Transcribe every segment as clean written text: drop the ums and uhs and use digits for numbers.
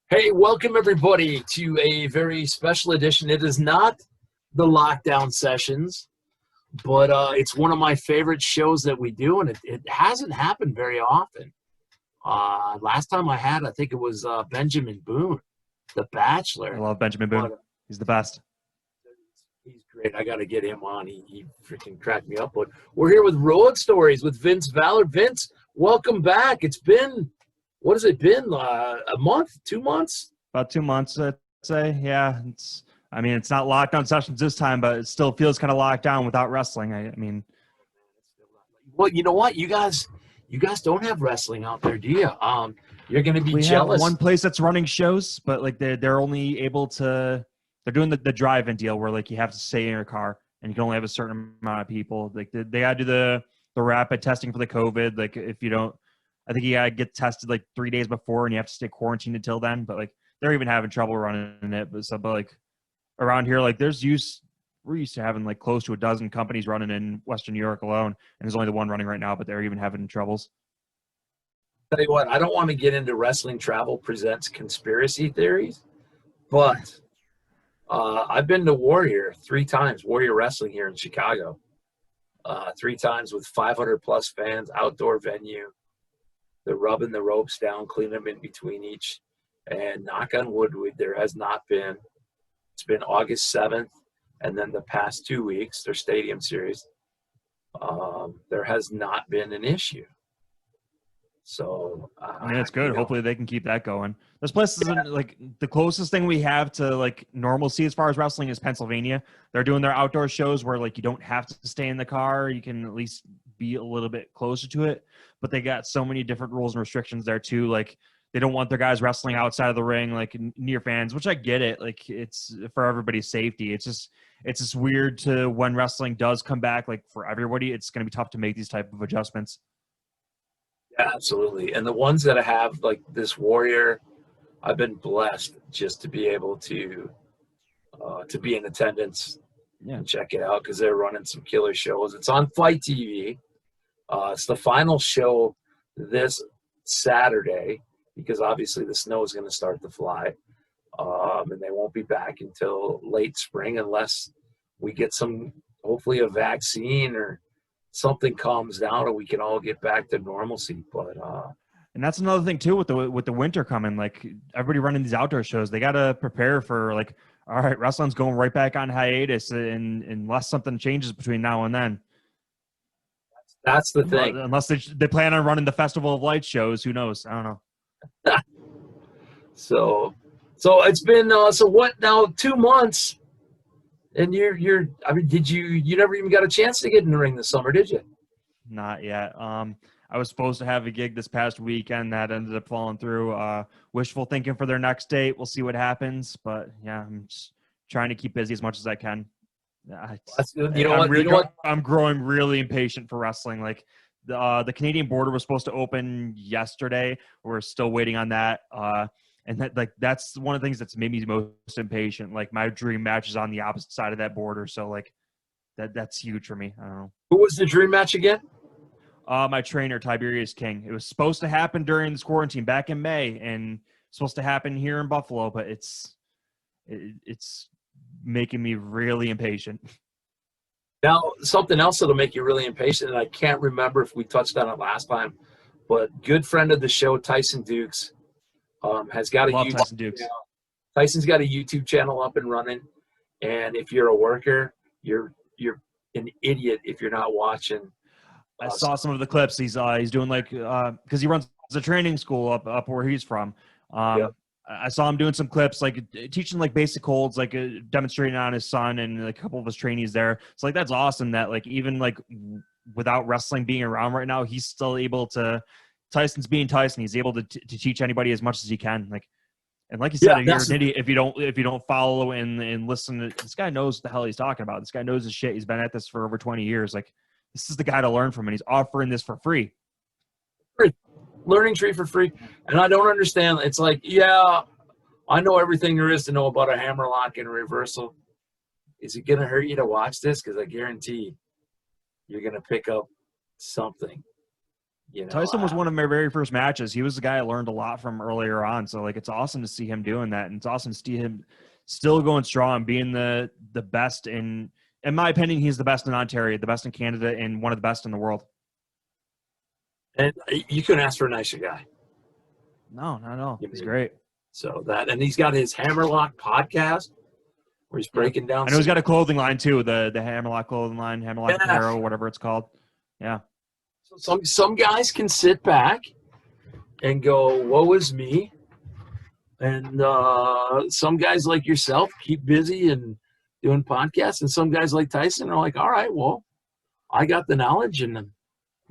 Hey, welcome everybody to a very special edition. It is not the lockdown sessions, but it's one of my favorite shows that we do, and it hasn't happened very often. Last time I had, I think it was Benjamin Boone, The I Bachelor. love Benjamin Boone. But He's the best. he's great. I got to get him on. He freaking cracked me up. But we're here with Road Stories with Vince Valor. Vince, welcome back. It's been, what has it been? A month, 2 months? About 2 months, I'd say. Yeah, it's not lockdown sessions this time, but it still feels kind of locked down without wrestling. I mean, Well, you know what? You guys don't have wrestling out there, do you? You're going to be we have jealous. one place that's running shows, but like they're only able to. They're doing the drive-in deal where like you have to stay in your car and you can only have a certain amount of people. Like they gotta do the rapid testing for the COVID. Like if you don't, I think you gotta get tested like 3 days before and you have to stay quarantined until then. But like they're even having trouble running it. But like around here, like we're used to having like close to a dozen companies running in Western New York alone, and there's only the one running right now. But they're even having troubles. Tell you what, I don't want to get into Wrestling Travel Presents conspiracy theories, but I've been to Warrior 3 times, Warrior Wrestling here in Chicago, 3 times with 500 plus fans, outdoor venue. They're rubbing the ropes down, cleaning them in between each. And knock on wood, there has not been. It's been August 7th, and then the past 2 weeks, their stadium series, there has not been an issue. So I mean, it's good. Hopefully they can keep that going. This place is like the closest thing we have to like normalcy as far as wrestling is Pennsylvania. They're doing their outdoor shows where like you don't have to stay in the car. You can at least be a little bit closer to it. But they got so many different rules and restrictions there too. Like they don't want their guys wrestling outside of the ring, like near fans, which I get it. Like it's for everybody's safety. It's just weird to when wrestling does come back, like for everybody, it's going to be tough to make these type of adjustments. yeah, absolutely. And the ones that have like this Warrior, I've been blessed just to be able to be in attendance Yeah. and check it out because they're running some killer shows. It's on Fight TV. It's the final show this Saturday because obviously the snow is going to start to fly, and they won't be back until late spring unless we get hopefully a vaccine or something calms down and we can all get back to normalcy. But And that's another thing too with the winter coming. Like everybody running these outdoor shows, they got to prepare for like, all right, wrestling's going right back on hiatus, and unless something changes between now and then. that's the thing. Unless they plan on running the Festival of Lights shows, who knows? I don't know. So it's been so what now? 2 months, and you're. I mean, you never even got a chance to get in the ring this summer, did you? Not yet. I was supposed to have a gig this past weekend that ended up falling through. Wishful thinking for their next date. We'll see what happens. But yeah, I'm just trying to keep busy as much as I can. That's good. You know what? I'm growing really impatient for wrestling. Like the Canadian border was supposed to open yesterday. We're still waiting on that. And that's one of the things that's made me most impatient. Like my dream match is on the opposite side of that border. So like that's huge for me. I don't know. Who was the dream match again? My trainer, Tiberius King. It was supposed to happen during this quarantine back in May, and it's supposed to happen here in Buffalo, but it's making me really impatient. Now, something else that'll make you really impatient, and I can't remember if we touched on it last time, but good friend of the show, Tyson Dukes, has got a Love YouTube Tyson Dukes. channel. Tyson's got a YouTube channel up and running, and if you're a worker, you're an idiot if you're not watching. I saw some of the clips. He's doing like because he runs a training school up where he's from. Yep. I saw him doing some clips like teaching like basic holds, like demonstrating on his son and like a couple of his trainees there. So like that's awesome that like even like without wrestling being around right now, he's still able to. Tyson's being Tyson. He's able to teach anybody as much as he can. Like and like you said, you're an idiot if you don't follow and listen. This guy knows what the hell he's talking about. This guy knows his shit. He's been at this for over 20 years. Like. This is the guy to learn from, and he's offering this for free. Learning tree for free. And I don't understand. It's like, yeah, I know everything there is to know about a hammerlock and a reversal. Is it going to hurt you to watch this? Because I guarantee you're going to pick up something. Tyson was one of my very first matches. He was the guy I learned a lot from earlier on. So like, it's awesome to see him doing that. And it's awesome to see him still going strong, being the best in my opinion, he's the best in Ontario, the best in Canada, and one of the best in the world. And you couldn't ask for a nicer guy. No, not at all. He's great. So and he's got his Hammerlock podcast where he's breaking down. I know he's got a clothing line too, the Hammerlock clothing line, Hammerlock Apparel, whatever it's called. Yeah. So some guys can sit back and go, woe is me. And some guys like yourself keep busy and doing podcasts. And some guys like Tyson are like, all right, well, I got the knowledge and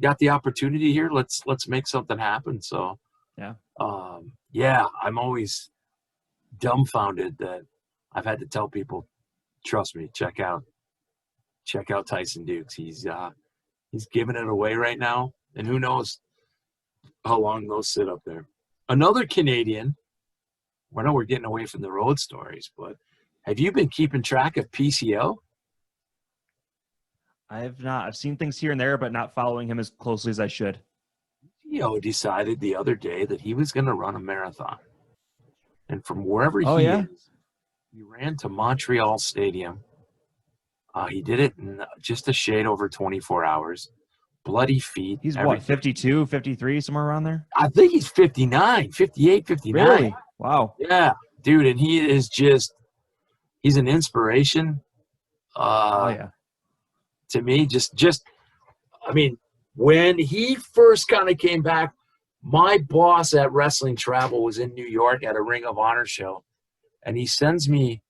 got the opportunity here. Let's make something happen. So, I'm always dumbfounded that I've had to tell people, trust me, check out Tyson Dukes. He's giving it away right now, and who knows how long those sit up there. Another Canadian. I know we're getting away from the road stories, but have you been keeping track of PCO? I have not. I've seen things here and there, but not following him as closely as I should. PCO decided the other day that he was going to run a marathon. And from wherever he is, he ran to Montreal Stadium. He did it in just a shade over 24 hours. Bloody feet. He's what, 52, 53, somewhere around there? I think he's 59, 58, 59. Really? Wow. Yeah, dude. And he is he's an inspiration. To me, I mean, when he first kind of came back, my boss at Wrestling Travel was in New York at a Ring of Honor show, and he sends me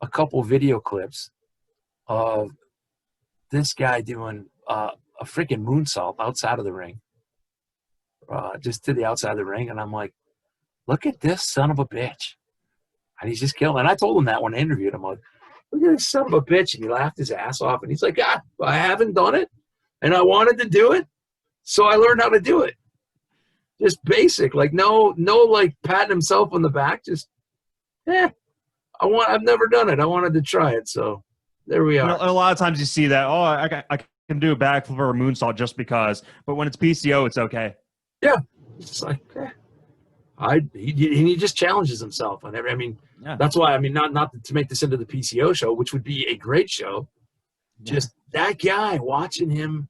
a couple video clips of this guy doing a freaking moonsault outside of the ring, just to the outside of the ring, and I'm like, look at this son of a bitch. And he's just killing. And I told him that when I interviewed him. I'm like, look at this son of a bitch. And he laughed his ass off. And he's like, I haven't done it. And I wanted to do it. So I learned how to do it. Just basic. Like, no, like patting himself on the back. Just, I've never done it. I wanted to try it. So there we are. A lot of times you see that, I can do a backflip or a moonsault just because. But when it's PCO, it's okay. Yeah. It's like, he just challenges himself. That's why, not to make this into the PCO show, which would be a great show. Yeah. Just that guy, watching him,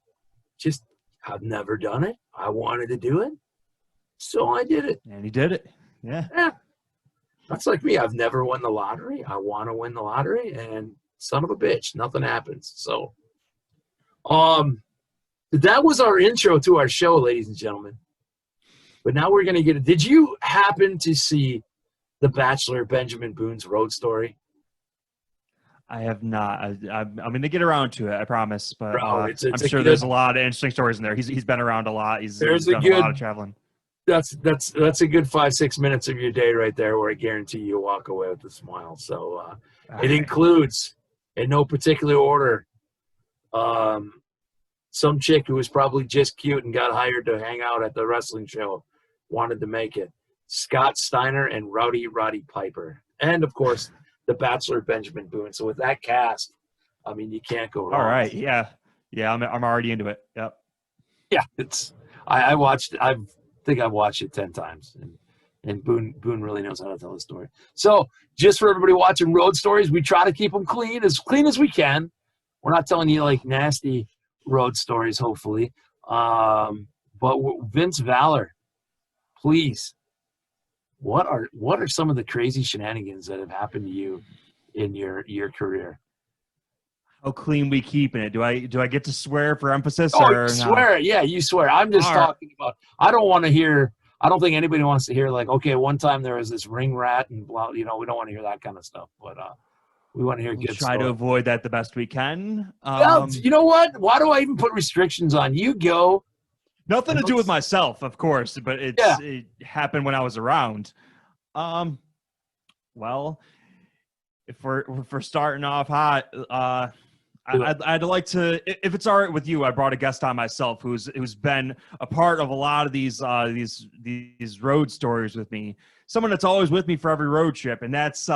I've never done it. I wanted to do it. So I did it. And he did it. Yeah. That's like me. I've never won the lottery. I want to win the lottery, and son of a bitch, nothing happens. So, that was our intro to our show, ladies and gentlemen. But now we're going to get it. Did you happen to see The Bachelor, Benjamin Boone's road story? I have not. I'm going to get around to it, I promise. But Bro, I'm sure there's a lot of interesting stories in there. He's been around a lot. He's done a lot of traveling. That's a good 5-6 minutes of your day right there where I guarantee you walk away with a smile. So it includes, in no particular order, some chick who was probably just cute and got hired to hang out at the wrestling show wanted to make it. Scott Steiner and Rowdy Roddy Piper. And, of course, The Bachelor, Benjamin Boone. So with that cast, you can't go wrong. All right. Yeah. I'm already into it. Yep. Yeah. I think I've watched it 10 times. And Boone really knows how to tell a story. So just for everybody watching Road Stories, we try to keep them clean as we can. We're not telling you like nasty road stories, hopefully. But Vince Valor, please, what are some of the crazy shenanigans that have happened to you in your career? How clean we keeping it? Do I get to swear for emphasis? Oh, or you swear. No? Yeah, you swear. I'm just talking about. I don't think anybody wants to hear like, okay, one time there was this ring rat and blah. We don't want to hear that kind of stuff. But we want to hear good stuff. Try to avoid that the best we can. You know what? Why do I even put restrictions on? You go. Nothing to do with myself, of course, but it happened when I was around. Well, if we're starting off hot, I'd like to, if it's all right with you, I brought a guest on myself who's been a part of a lot of these road stories with me. Someone that's always with me for every road trip, and that's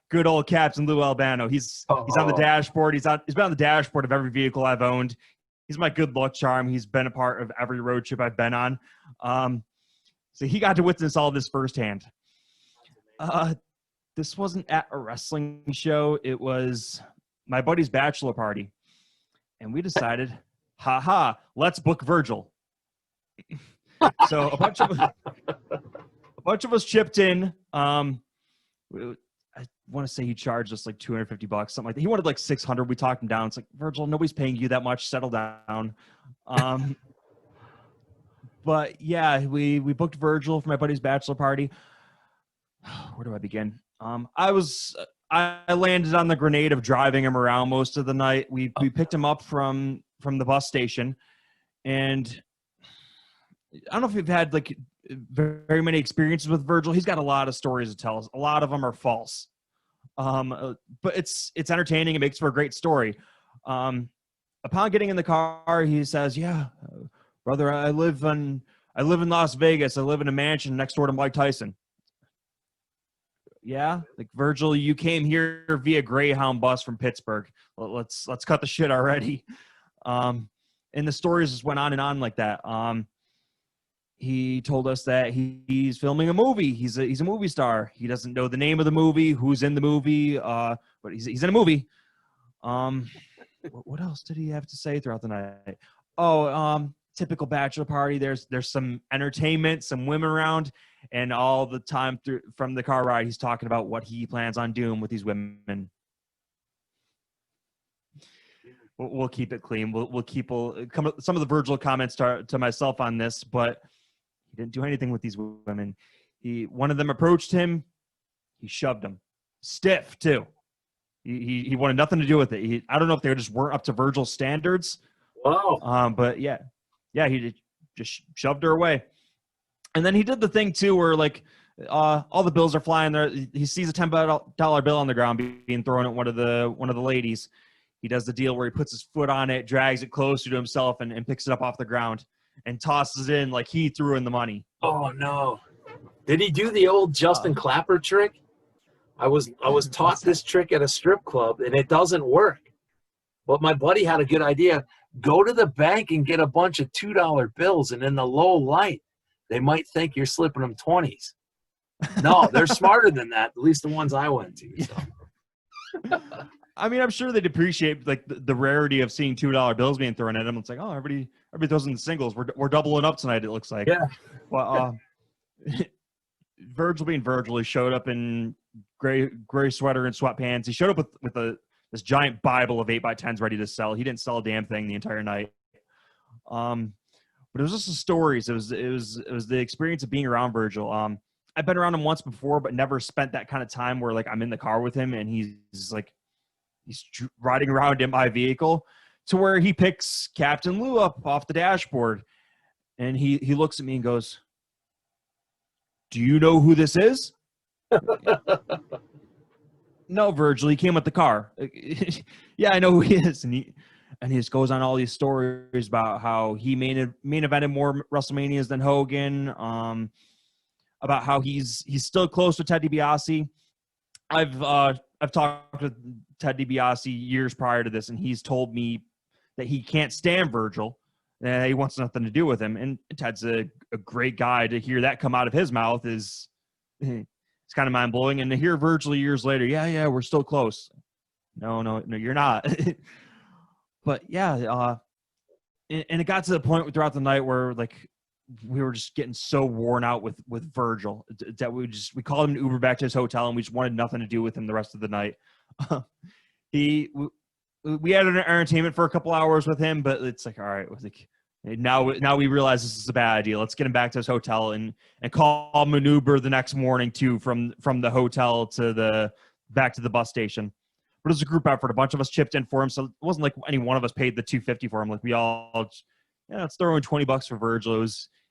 good old Captain Lou Albano. He's on the dashboard. He's been on the dashboard of every vehicle I've owned. He's my good luck charm. He's been a part of every road trip I've been on. So he got to witness all this firsthand. This wasn't at a wrestling show. It was my buddy's bachelor party. And we decided, let's book Virgil. So a bunch of us chipped in. I want to say he charged us like $250, something like that. He wanted like 600. We talked him down. It's like, Virgil, nobody's paying you that much. Settle down. But yeah, we booked Virgil for my buddy's bachelor party. Where do I begin? I landed on the grenade of driving him around most of the night. We picked him up from the bus station, and I don't know if you've had like very many experiences with Virgil. He's got a lot of stories to tell us. A lot of them are false, but it's entertaining. It makes for a great story. Upon getting in the car, he says, "Yeah, brother, I live in Las Vegas. I live in a mansion next door to Mike Tyson." Yeah, like Virgil, you came here via Greyhound bus from Pittsburgh. Let's cut the shit already. And the stories just went on and on like that. He told us that he's filming a movie. He's a movie star. He doesn't know the name of the movie, who's in the movie, but he's in a movie. What else did he have to say throughout the night? Typical bachelor party. There's some entertainment, some women around, and all the time from the car ride, he's talking about what he plans on doing with these women. We'll keep it clean. We'll keep some of the Virgil comments to myself on this, but he didn't do anything with these women. One of them approached him. He shoved him, stiff too. He wanted nothing to do with it. I don't know if they just weren't up to Virgil's standards. Wow. But yeah, he just shoved her away. And then he did the thing too, where like all the bills are flying there. He sees a $10 bill on the ground being thrown at one of the ladies. He does the deal where he puts his foot on it, drags it closer to himself, and picks it up off the ground and tosses it in like he threw in the money. Oh no! Did he do the old Justin Clapper trick? I was taught this trick at a strip club, and it doesn't work. But my buddy had a good idea. Go to the bank and get a bunch of $2 bills, and in the low light, they might think you're slipping them 20s. No, they're smarter than that. At least the ones I went to. So. I mean, I'm sure they'd appreciate like the rarity of seeing $2 bills being thrown at them. It's like, oh, everybody throws in the singles. We're doubling up tonight. It looks like. Yeah. Well, Virgil being Virgil, he showed up in gray sweater and sweatpants. He showed up with this giant Bible of 8x10s ready to sell. He didn't sell a damn thing the entire night. But it was just the stories. It was the experience of being around Virgil. I've been around him once before, but never spent that kind of time where like I'm in the car with him and he's riding around in my vehicle, to where he picks Captain Lou up off the dashboard, and he looks at me and goes, "Do you know who this is?" No, Virgil, he came with the car. Yeah, I know who he is. And he just goes on all these stories about how he main evented more WrestleManias than Hogan, about how he's still close to Ted DiBiase. I've talked with Ted DiBiase years prior to this, and he's told me that he can't stand Virgil. He wants nothing to do with him. And Ted's a great guy. To hear that come out of his mouth is it's kind of mind-blowing. And to hear Virgil years later, yeah, we're still close. No, you're not. But yeah, and it got to the point throughout the night where like we were just getting so worn out with Virgil that we called him an Uber back to his hotel, and we just wanted nothing to do with him the rest of the night. We had an entertainment for a couple hours with him, but it's like, all right, like now we realize this is a bad idea. Let's get him back to his hotel and call him an Uber the next morning too, from the hotel to back to the bus station. But it was a group effort. A bunch of us chipped in for him, so it wasn't like any one of us paid the $250 for him. Like we all, let's throw in $20 for Virgil.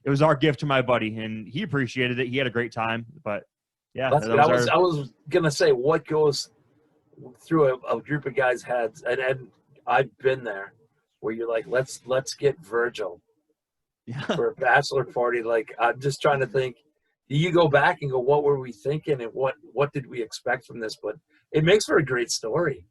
It was our gift to my buddy, and he appreciated it. He had a great time. But yeah, I was gonna say, what goes through a group of guys' heads, and I've been there, where you're like, let's get Virgil for a bachelor party. Like, I'm just trying to think. You go back and go, what were we thinking, and what did we expect from this? But it makes for a great story.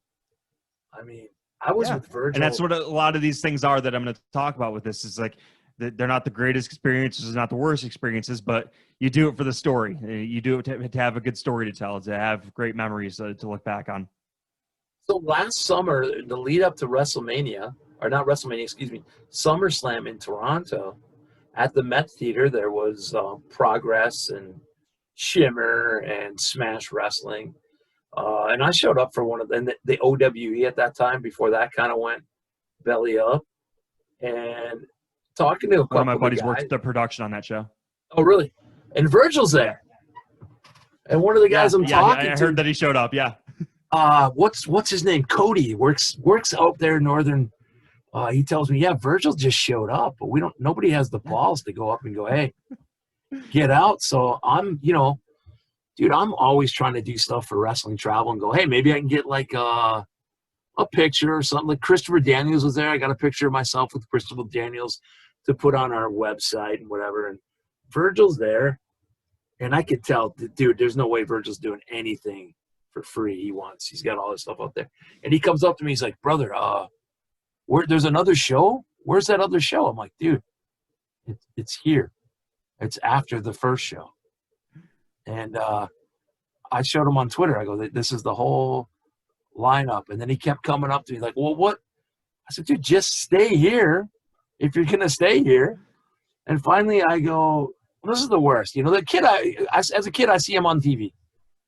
I mean, I was Yeah. with Virgil. And that's what a lot of these things are that I'm going to talk about with this is like, they're not the greatest experiences, not the worst experiences, but you do it for the story. You do it to have a good story to tell, to have great memories to look back on. So last summer, the lead up to WrestleMania, or not WrestleMania, excuse me, SummerSlam in Toronto, at the Met Theater, there was Progress and Shimmer and Smash Wrestling. And I showed up for one of them, the OWE at that time, before that kind of went belly up. And talking to a One of couple my of buddies guys. worked the production on that show. Oh, really? And Virgil's there. And one of the guys I'm talking I to. heard that he showed up. Yeah. What's his name? Cody works out there in northern. He tells me, yeah, Virgil just showed up, but nobody has the balls to go up and go, hey, get out. So I'm, dude, I'm always trying to do stuff for Wrestling Travel and go, hey, maybe I can get like a picture or something. Like Christopher Daniels was there. I got a picture of myself with Christopher Daniels to put on our website and whatever. And Virgil's there. And I could tell, dude, there's no way Virgil's doing anything for free he wants. He's got all this stuff out there. And he comes up to me. He's like, brother, there's another show? Where's that other show? I'm like, dude, it's here. It's after the first show. And I showed him on Twitter. I go, this is the whole lineup. And then he kept coming up to me like, well, what? I said, dude, just stay here if you're going to stay here. And finally I go, well, this is the worst. The kid, as a kid, I see him on TV.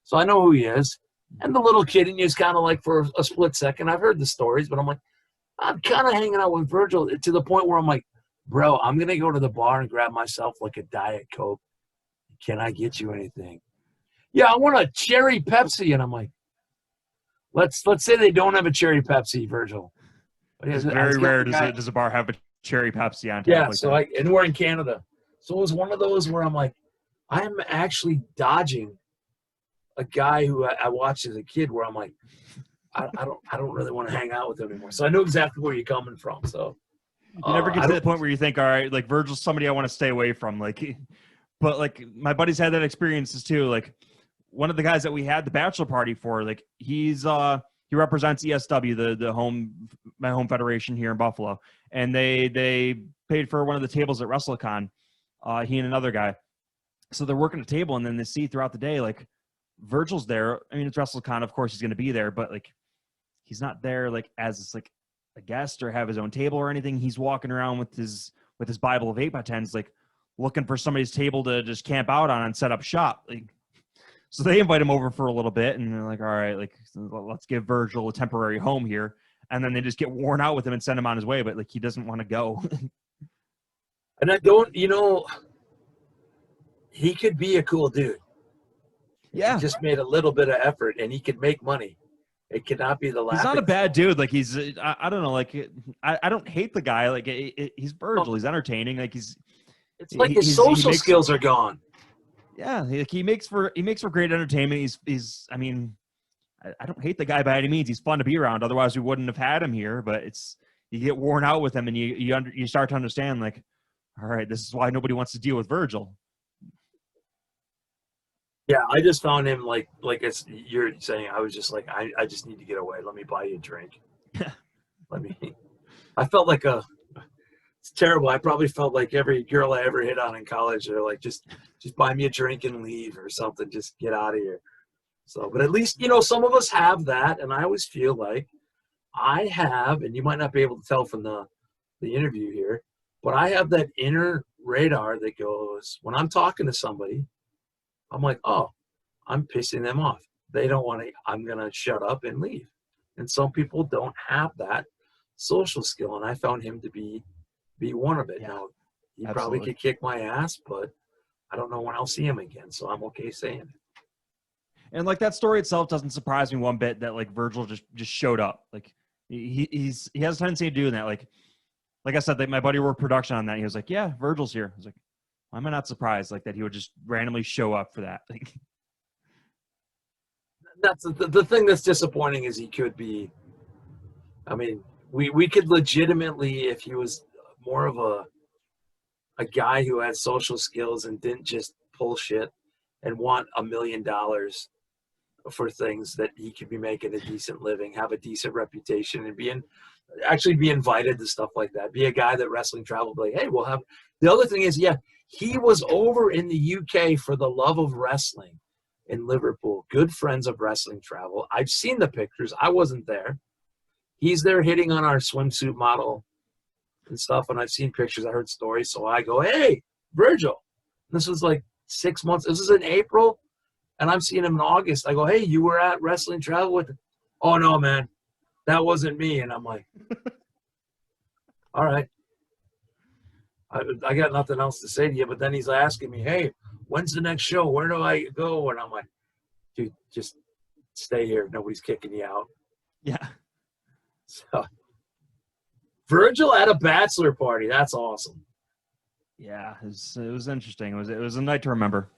So I know who he is. And the little kid in you is kind of like for a split second. I've heard the stories, but I'm like, I'm kind of hanging out with Virgil to the point where I'm like, bro, I'm going to go to the bar and grab myself like a Diet Coke. Can I get you anything? Yeah, I want a cherry Pepsi. And I'm like, let's say they don't have a cherry Pepsi, Virgil. It's very rare does a bar have a cherry Pepsi on tap. Yeah, like so that. and we're in Canada. So it was one of those where I'm like, I'm actually dodging a guy who I watched as a kid where I'm like, I don't really want to hang out with him anymore. So I know exactly where you're coming from. So you never get to the point where you think, all right, like Virgil's somebody I want to stay away from. Like, but like my buddies had that experiences too. Like one of the guys that we had the bachelor party for, like he represents ESW, my home federation here in Buffalo, and they paid for one of the tables at WrestleCon. He and another guy, so they're working a table, and then they see throughout the day like Virgil's there. I mean, it's WrestleCon, of course he's going to be there, but like he's not there like as like a guest or have his own table or anything. He's walking around with his Bible of 8x10s, like looking for somebody's table to just camp out on and set up shop. Like, so they invite him over for a little bit, and they're like, all right, like let's give Virgil a temporary home here. And then they just get worn out with him and send him on his way, but like he doesn't want to go. And I don't, he could be a cool dude. Yeah. He just made a little bit of effort and he could make money. It cannot be the last. He's not a bad dude. Like I don't know. Like I don't hate the guy. Like he's Virgil. He's entertaining. Like it's like his social skills are gone. Yeah. Like he makes for great entertainment. I mean, I don't hate the guy by any means. He's fun to be around. Otherwise we wouldn't have had him here, but you get worn out with him and you start to understand like, all right, this is why nobody wants to deal with Virgil. Yeah, I just found him like you're saying. I was just like, I just need to get away. Let me buy you a drink. I felt like it's terrible. I probably felt like every girl I ever hit on in college. They're like, just buy me a drink and leave or something. Just get out of here. So, but at least, some of us have that. And I always feel like I have, and you might not be able to tell from the interview here, but I have that inner radar that goes, when I'm talking to somebody, I'm like, oh, I'm pissing them off. They don't want to, I'm going to shut up and leave. And some people don't have that social skill. And I found him to be one of it. Yeah, now, he probably could kick my ass, but I don't know when I'll see him again. So I'm okay saying it. And like that story itself doesn't surprise me one bit that like Virgil just showed up. Like he has a tendency to do that. Like I said, that my buddy worked production on that. He was like, yeah, Virgil's here. I was like, why am I not surprised like that he would just randomly show up for that? Like, that's the thing that's disappointing is he could be, I mean, we could legitimately, if he was more of a guy who had social skills and didn't just pull shit and want $1 million for things that he could be making a decent living, have a decent reputation, and actually be invited to stuff like that. Be a guy that Wrestling Travel be like, hey, we'll have. The other thing is, yeah, he was over in the UK for the love of wrestling in Liverpool. Good friends of Wrestling Travel. I've seen the pictures. I wasn't there. He's there hitting on our swimsuit model and stuff, and I've seen pictures. I heard stories. So I go, hey, Virgil. This was like 6 months. This is in April, and I'm seeing him in August. I go, hey, you were at Wrestling Travel with him? Oh, no, man. That wasn't me. And I'm like, all right. I got nothing else to say to you. But then he's asking me, hey, when's the next show? Where do I go? And I'm like, dude, just stay here. Nobody's kicking you out. Yeah. So Virgil at a bachelor party. That's awesome. Yeah, it was interesting. It was a night to remember,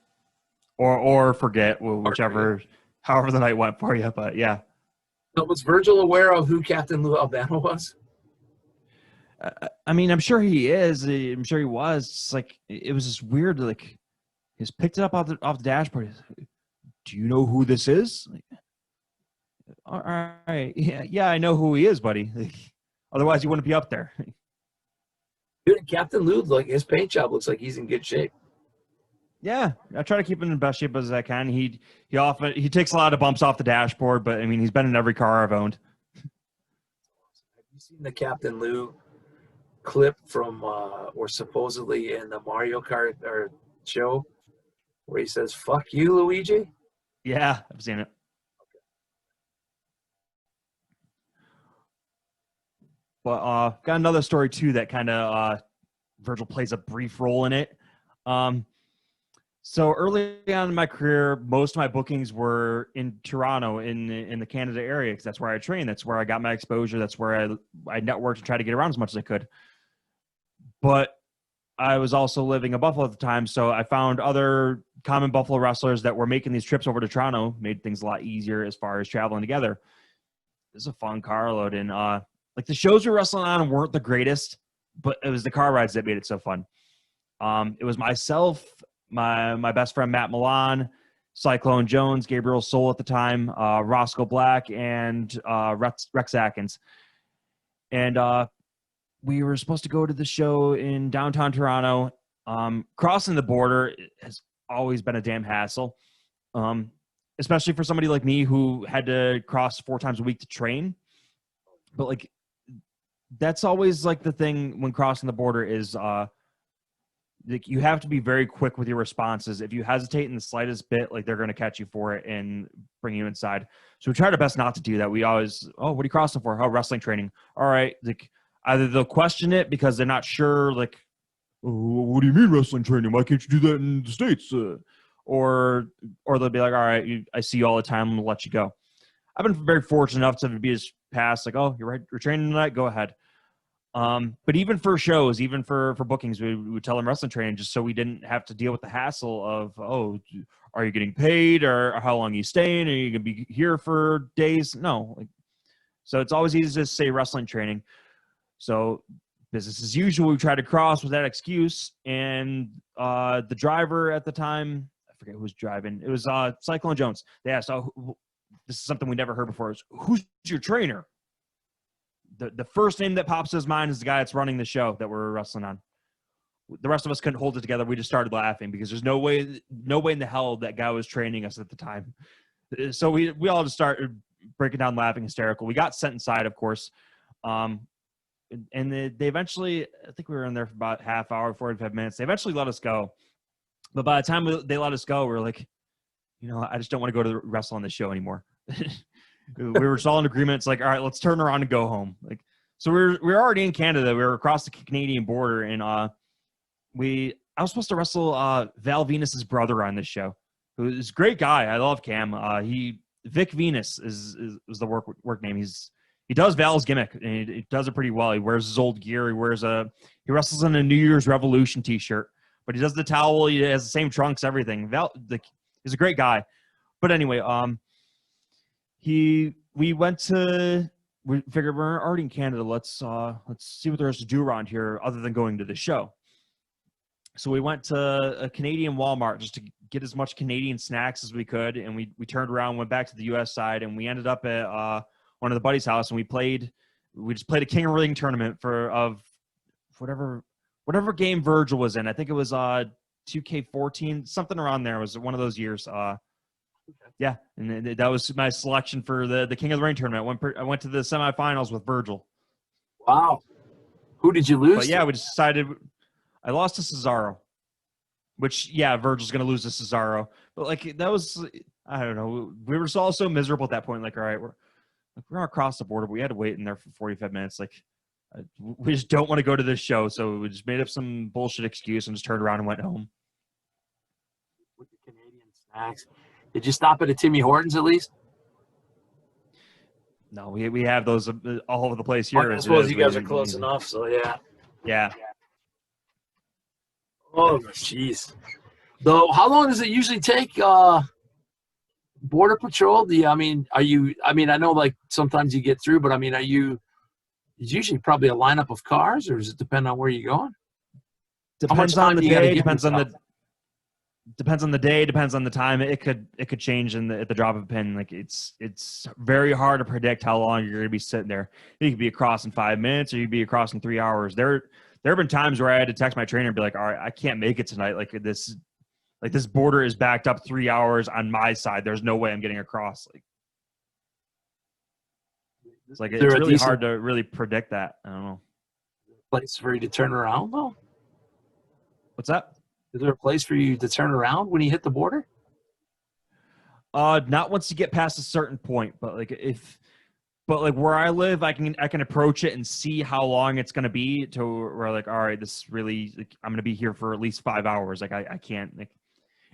or forget, whichever, however the night went for you. But yeah. So was Virgil aware of who Captain Lou Albano was? I mean, I'm sure he is. I'm sure he was. It's like it was just weird. Like he just picked it up off the dashboard. Do you know who this is? Like, all right, yeah, I know who he is, buddy. Like, otherwise, you wouldn't be up there. Dude, Captain Lou, like his paint job looks like he's in good shape. Yeah, I try to keep him in the best shape as I can. He takes a lot of bumps off the dashboard, but I mean, he's been in every car I've owned. Have you seen the Captain Lou clip from or supposedly in the Mario Kart or show where he says "fuck you, Luigi"? Yeah, I've seen it. But got another story too that kind of Virgil plays a brief role in it. So early on in my career, most of my bookings were in Toronto, in the Canada area, because that's where I trained. That's where I got my exposure. That's where I networked and tried to get around as much as I could. But I was also living in Buffalo at the time, so I found other common Buffalo wrestlers that were making these trips over to Toronto, made things a lot easier as far as traveling together. It was a fun carload, and like the shows we were wrestling on weren't the greatest, but it was the car rides that made it so fun. It was myself, my best friend Matt Milan, Cyclone Jones, Gabriel Soul at the time, Roscoe Black, and Rex Atkins. And we were supposed to go to the show in downtown Toronto. Crossing the border has always been a damn hassle, especially for somebody like me who had to cross 4 times a week to train. But like, that's always like the thing when crossing the border is like you have to be very quick with your responses. If you hesitate in the slightest bit, like they're going to catch you for it and bring you inside. So we try our best not to do that. We always, oh, what are you crossing for? Oh, wrestling training. All right. Like either they'll question it because they're not sure, like, oh, what do you mean wrestling training? Why can't you do that in the States? Or they'll be like, all right, I see you all the time. I'm going to let you go. I've been very fortunate enough to be as past, like, oh, you're training tonight, go ahead. But even for shows, even for bookings, we would tell them wrestling training just so we didn't have to deal with the hassle of, oh, are you getting paid, or how long are you staying? Are you going to be here for days? No. So it's always easy to say wrestling training. So business as usual, we try to cross with that excuse. And the driver at the time, I forget who was driving. It was Cyclone Jones. They asked, oh, this is something we never heard before, is who's your trainer? The first name that pops to his mind is the guy that's running the show that we're wrestling on. The rest of us couldn't hold it together. We just started laughing because there's no way in the hell that guy was training us at the time. So we all just started breaking down, laughing, hysterical. We got sent inside, of course. And they eventually, I think we were in there for about half hour, 45 minutes. They eventually let us go. But by the time they let us go, we were like, I just don't want to go to wrestle on this show anymore. We were just all in agreement. It's like, all right, let's turn around and go home. Like, so we were already in Canada. We were across the Canadian border, and I was supposed to wrestle Val Venus's brother on this show, who is a great guy. I love Cam. Vic Venus is the work name. He does Val's gimmick, and he does it pretty well. He wears his old gear. He wrestles in a New Year's Revolution T-shirt, but he does the towel. He has the same trunks, everything. Val, he's a great guy. But anyway, we figured we're already in Canada. Let's see what there is to do around here other than going to the show. So we went to a Canadian Walmart just to get as much Canadian snacks as we could, and we turned around, went back to the U.S. side, and we ended up at one of the buddies' house, and we just played a King of Ring tournament of whatever game Virgil was in. I think it was 2K14, something around there. It was one of those years. Yeah, and that was my selection for the King of the Ring tournament. I went to the semifinals with Virgil. Wow. Who did you lose But yeah, to? we just decided I lost to Cesaro, which, yeah, Virgil's going to lose to Cesaro. But, like, that was, I don't know. We were all so miserable at that point. Like, all right, we're going to cross the border, but we had to wait in there for 45 minutes. Like, we just don't want to go to this show. So we just made up some bullshit excuse and just turned around and went home. With the Canadian snacks. Did you stop at a Timmy Hortons at least? No, we have those all over the place here. I suppose you guys are close enough, so yeah. Yeah. Oh, jeez. Though, how long does it usually take Border Patrol? I know like sometimes you get through, but I mean, it's usually probably a lineup of cars, or does it depend on where you're going? Depends on the day, depends on the day, depends on the time. It could change at the drop of a pin. Like it's very hard to predict how long you're going to be sitting there. You could be across in 5 minutes, or you could be across in 3 hours. There have been times where I had to text my trainer and be like, all right, I can't make it tonight. Like this border is backed up 3 hours on my side. There's no way I'm getting across. It's really hard to really predict that. I don't know. Place for you to turn around though? What's that? Is there a place for you to turn around when you hit the border? Not once you get past a certain point, but where I live, I can approach it and see how long it's going to be to where like, all right, this really, like, I'm going to be here for at least 5 hours. Like I can't, like,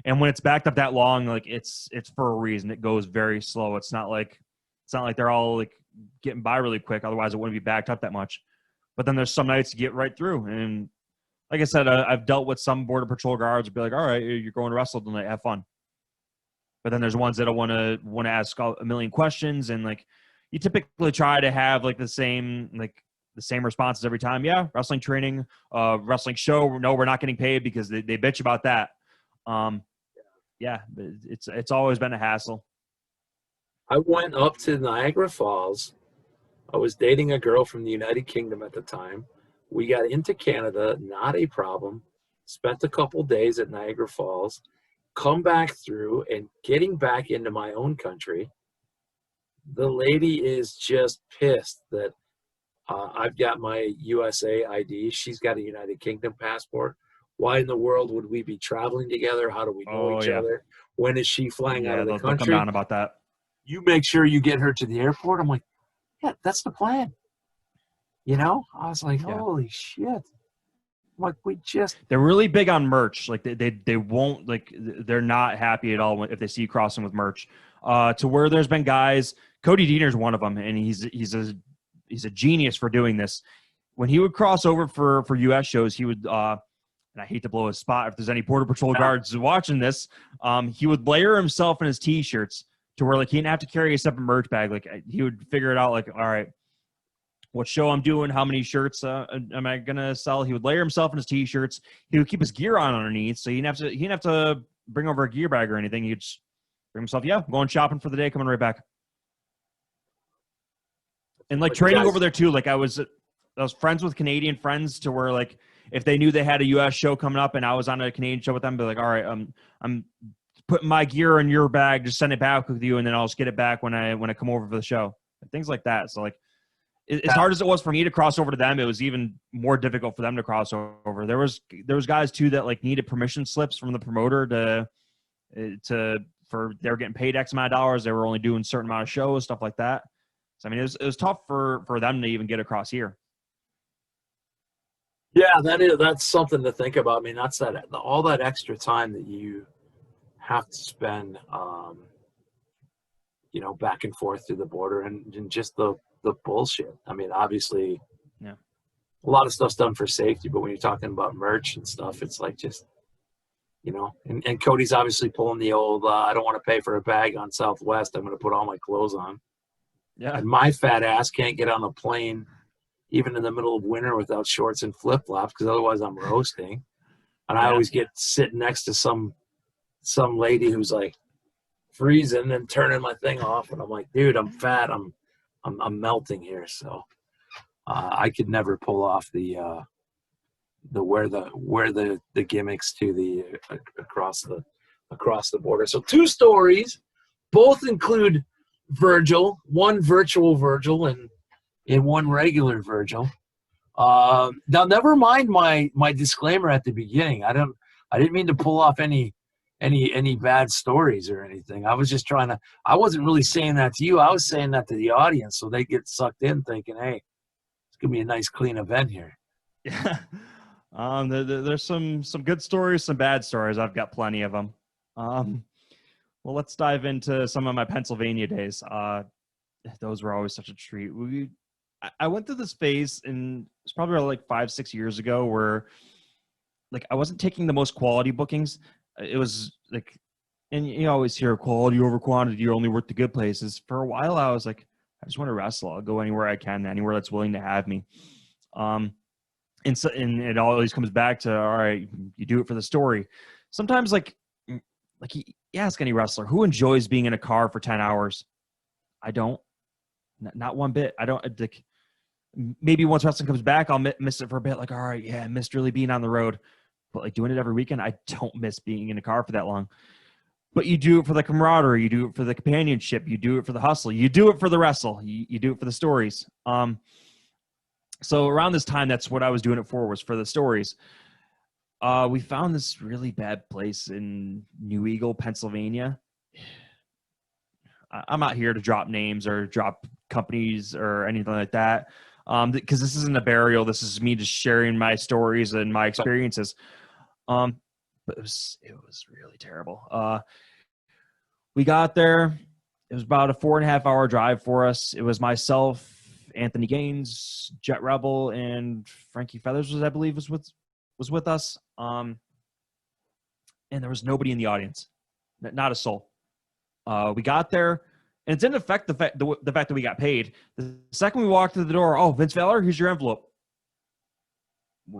and when it's backed up that long, like it's for a reason. It goes very slow. It's not like they're all like getting by really quick. Otherwise it wouldn't be backed up that much. But then there's some nights you get right through. And like I said, I've dealt with some Border Patrol guards who be like, all right, you're going to wrestle tonight, have fun. But then there's ones that want to ask a million questions, and like you typically try to have like the same responses every time. Yeah, wrestling training, wrestling show. No, we're not getting paid because they bitch about that. Yeah, it's always been a hassle. I went up to Niagara Falls. I was dating a girl from the United Kingdom at the time. We got into Canada, not a problem. Spent a couple days at Niagara Falls. Come back through, and getting back into my own country, the lady is just pissed that I've got my USA ID. She's got a United Kingdom passport. Why in the world would we be traveling together? How do we know each other? When is she flying out of the country? They'll come down about that. You make sure you get her to the airport. I'm like, yeah, that's the plan. You know? I was like, holy shit. I'm like, they're really big on merch. Like they won't, like, they're not happy at all if they see you crossing with merch. To where there's been guys, Cody Deaner's one of them, and he's a genius for doing this. When he would cross over for US shows, he would and I hate to blow his spot if there's any Border Patrol guards watching this, he would layer himself in his t-shirts to where like he didn't have to carry a separate merch bag. Like he would figure it out, like, all right, what show I'm doing, how many shirts am I gonna sell? He would layer himself in his t-shirts. He would keep his gear on underneath, so he didn't have to bring over a gear bag or anything. He'd just bring himself, I'm going shopping for the day, coming right back. And like training over there too, like I was friends with Canadian friends to where like if they knew they had a US show coming up and I was on a Canadian show with them, they're like, all right, I'm putting my gear in your bag, just send it back with you, and then I'll just get it back when I come over for the show. Things like that. So like as hard as it was for me to cross over to them, it was even more difficult for them to cross over. There was guys too that like needed permission slips from the promoter for they were getting paid X amount of dollars. They were only doing a certain amount of shows, stuff like that. So I mean, it was tough for them to even get across here. Yeah, that's something to think about. I mean, that's all that extra time that you have to spend, back and forth through the border and just the bullshit. I mean, obviously, yeah, a lot of stuff's done for safety, but when you're talking about merch and stuff, it's like just, and Cody's obviously pulling the old, I don't want to pay for a bag on Southwest. I'm going to put all my clothes on. Yeah. And my fat ass can't get on a plane even in the middle of winter without shorts and flip-flops because otherwise I'm roasting. And I always get sitting next to some some lady who's like freezing and turning my thing off, and I'm like, dude, I'm fat. I'm melting here. So I could never pull off the wear the gimmicks to the across the border. So 2 stories, both include Virgil, one virtual Virgil and one regular Virgil. Now, never mind my disclaimer at the beginning. I didn't mean to pull off any bad stories or anything. I was just trying to. I wasn't really saying that to you. I was saying that to the audience, so they get sucked in, thinking, "Hey, it's gonna be a nice, clean event here." Yeah. There's some good stories, some bad stories. I've got plenty of them. Well, let's dive into some of my Pennsylvania days. Those were always such a treat. I went through this phase, and it's probably like 5-6 years ago, where like I wasn't taking the most quality bookings. It was like, and you always hear quality over quantity. You're only worth the good places. For a while, I was like, I just want to wrestle. I'll go anywhere I can, anywhere that's willing to have me. And it always comes back to, all right, you do it for the story. Sometimes like you ask any wrestler who enjoys being in a car for 10 hours. I don't, not one bit. I don't like, maybe once wrestling comes back, I'll miss it for a bit. Like, all right, yeah, I missed really being on the road, but like doing it every weekend, I don't miss being in a car for that long. But you do it for the camaraderie, you do it for the companionship, you do it for the hustle, you do it for the wrestle, you do it for the stories. So around this time, that's what I was doing it for, was for the stories. We found this really bad place in New Eagle, Pennsylvania. I'm not here to drop names or drop companies or anything like that, because this isn't a burial. This is me just sharing my stories and my experiences. But it was really terrible. We got there. It was about a 4.5-hour drive for us. It was myself, Anthony Gaines, Jet Rebel, and Frankie Feathers was with us. And there was nobody in the audience, not a soul. We got there, and it didn't affect the fact that we got paid. The second we walked through the door, oh, Vince Valor, here's your envelope.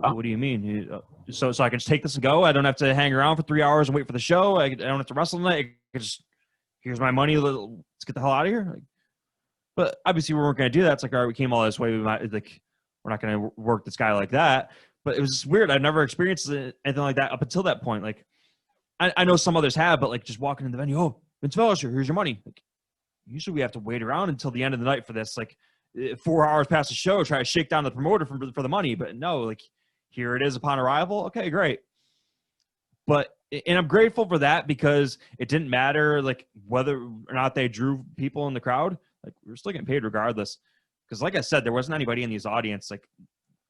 Oh. What do you mean? So I can just take this and go? I don't have to hang around for 3 hours and wait for the show? I don't have to wrestle tonight? I can just, here's my money. Let's get the hell out of here. Like, but obviously we weren't going to do that. It's like, all right, we came all this way. We're not going to work this guy like that. But it was just weird. I've never experienced anything like that up until that point. Like, I know some others have, but like just walking in the venue, oh, Vince Valor, here's your money. Like, usually we have to wait around until the end of the night for this. Like 4 hours past the show, try to shake down the promoter for the money. But no, like here it is upon arrival. Okay, great. And I'm grateful for that, because it didn't matter like whether or not they drew people in the crowd. Like we were still getting paid regardless. Because like I said, there wasn't anybody in these audience. Like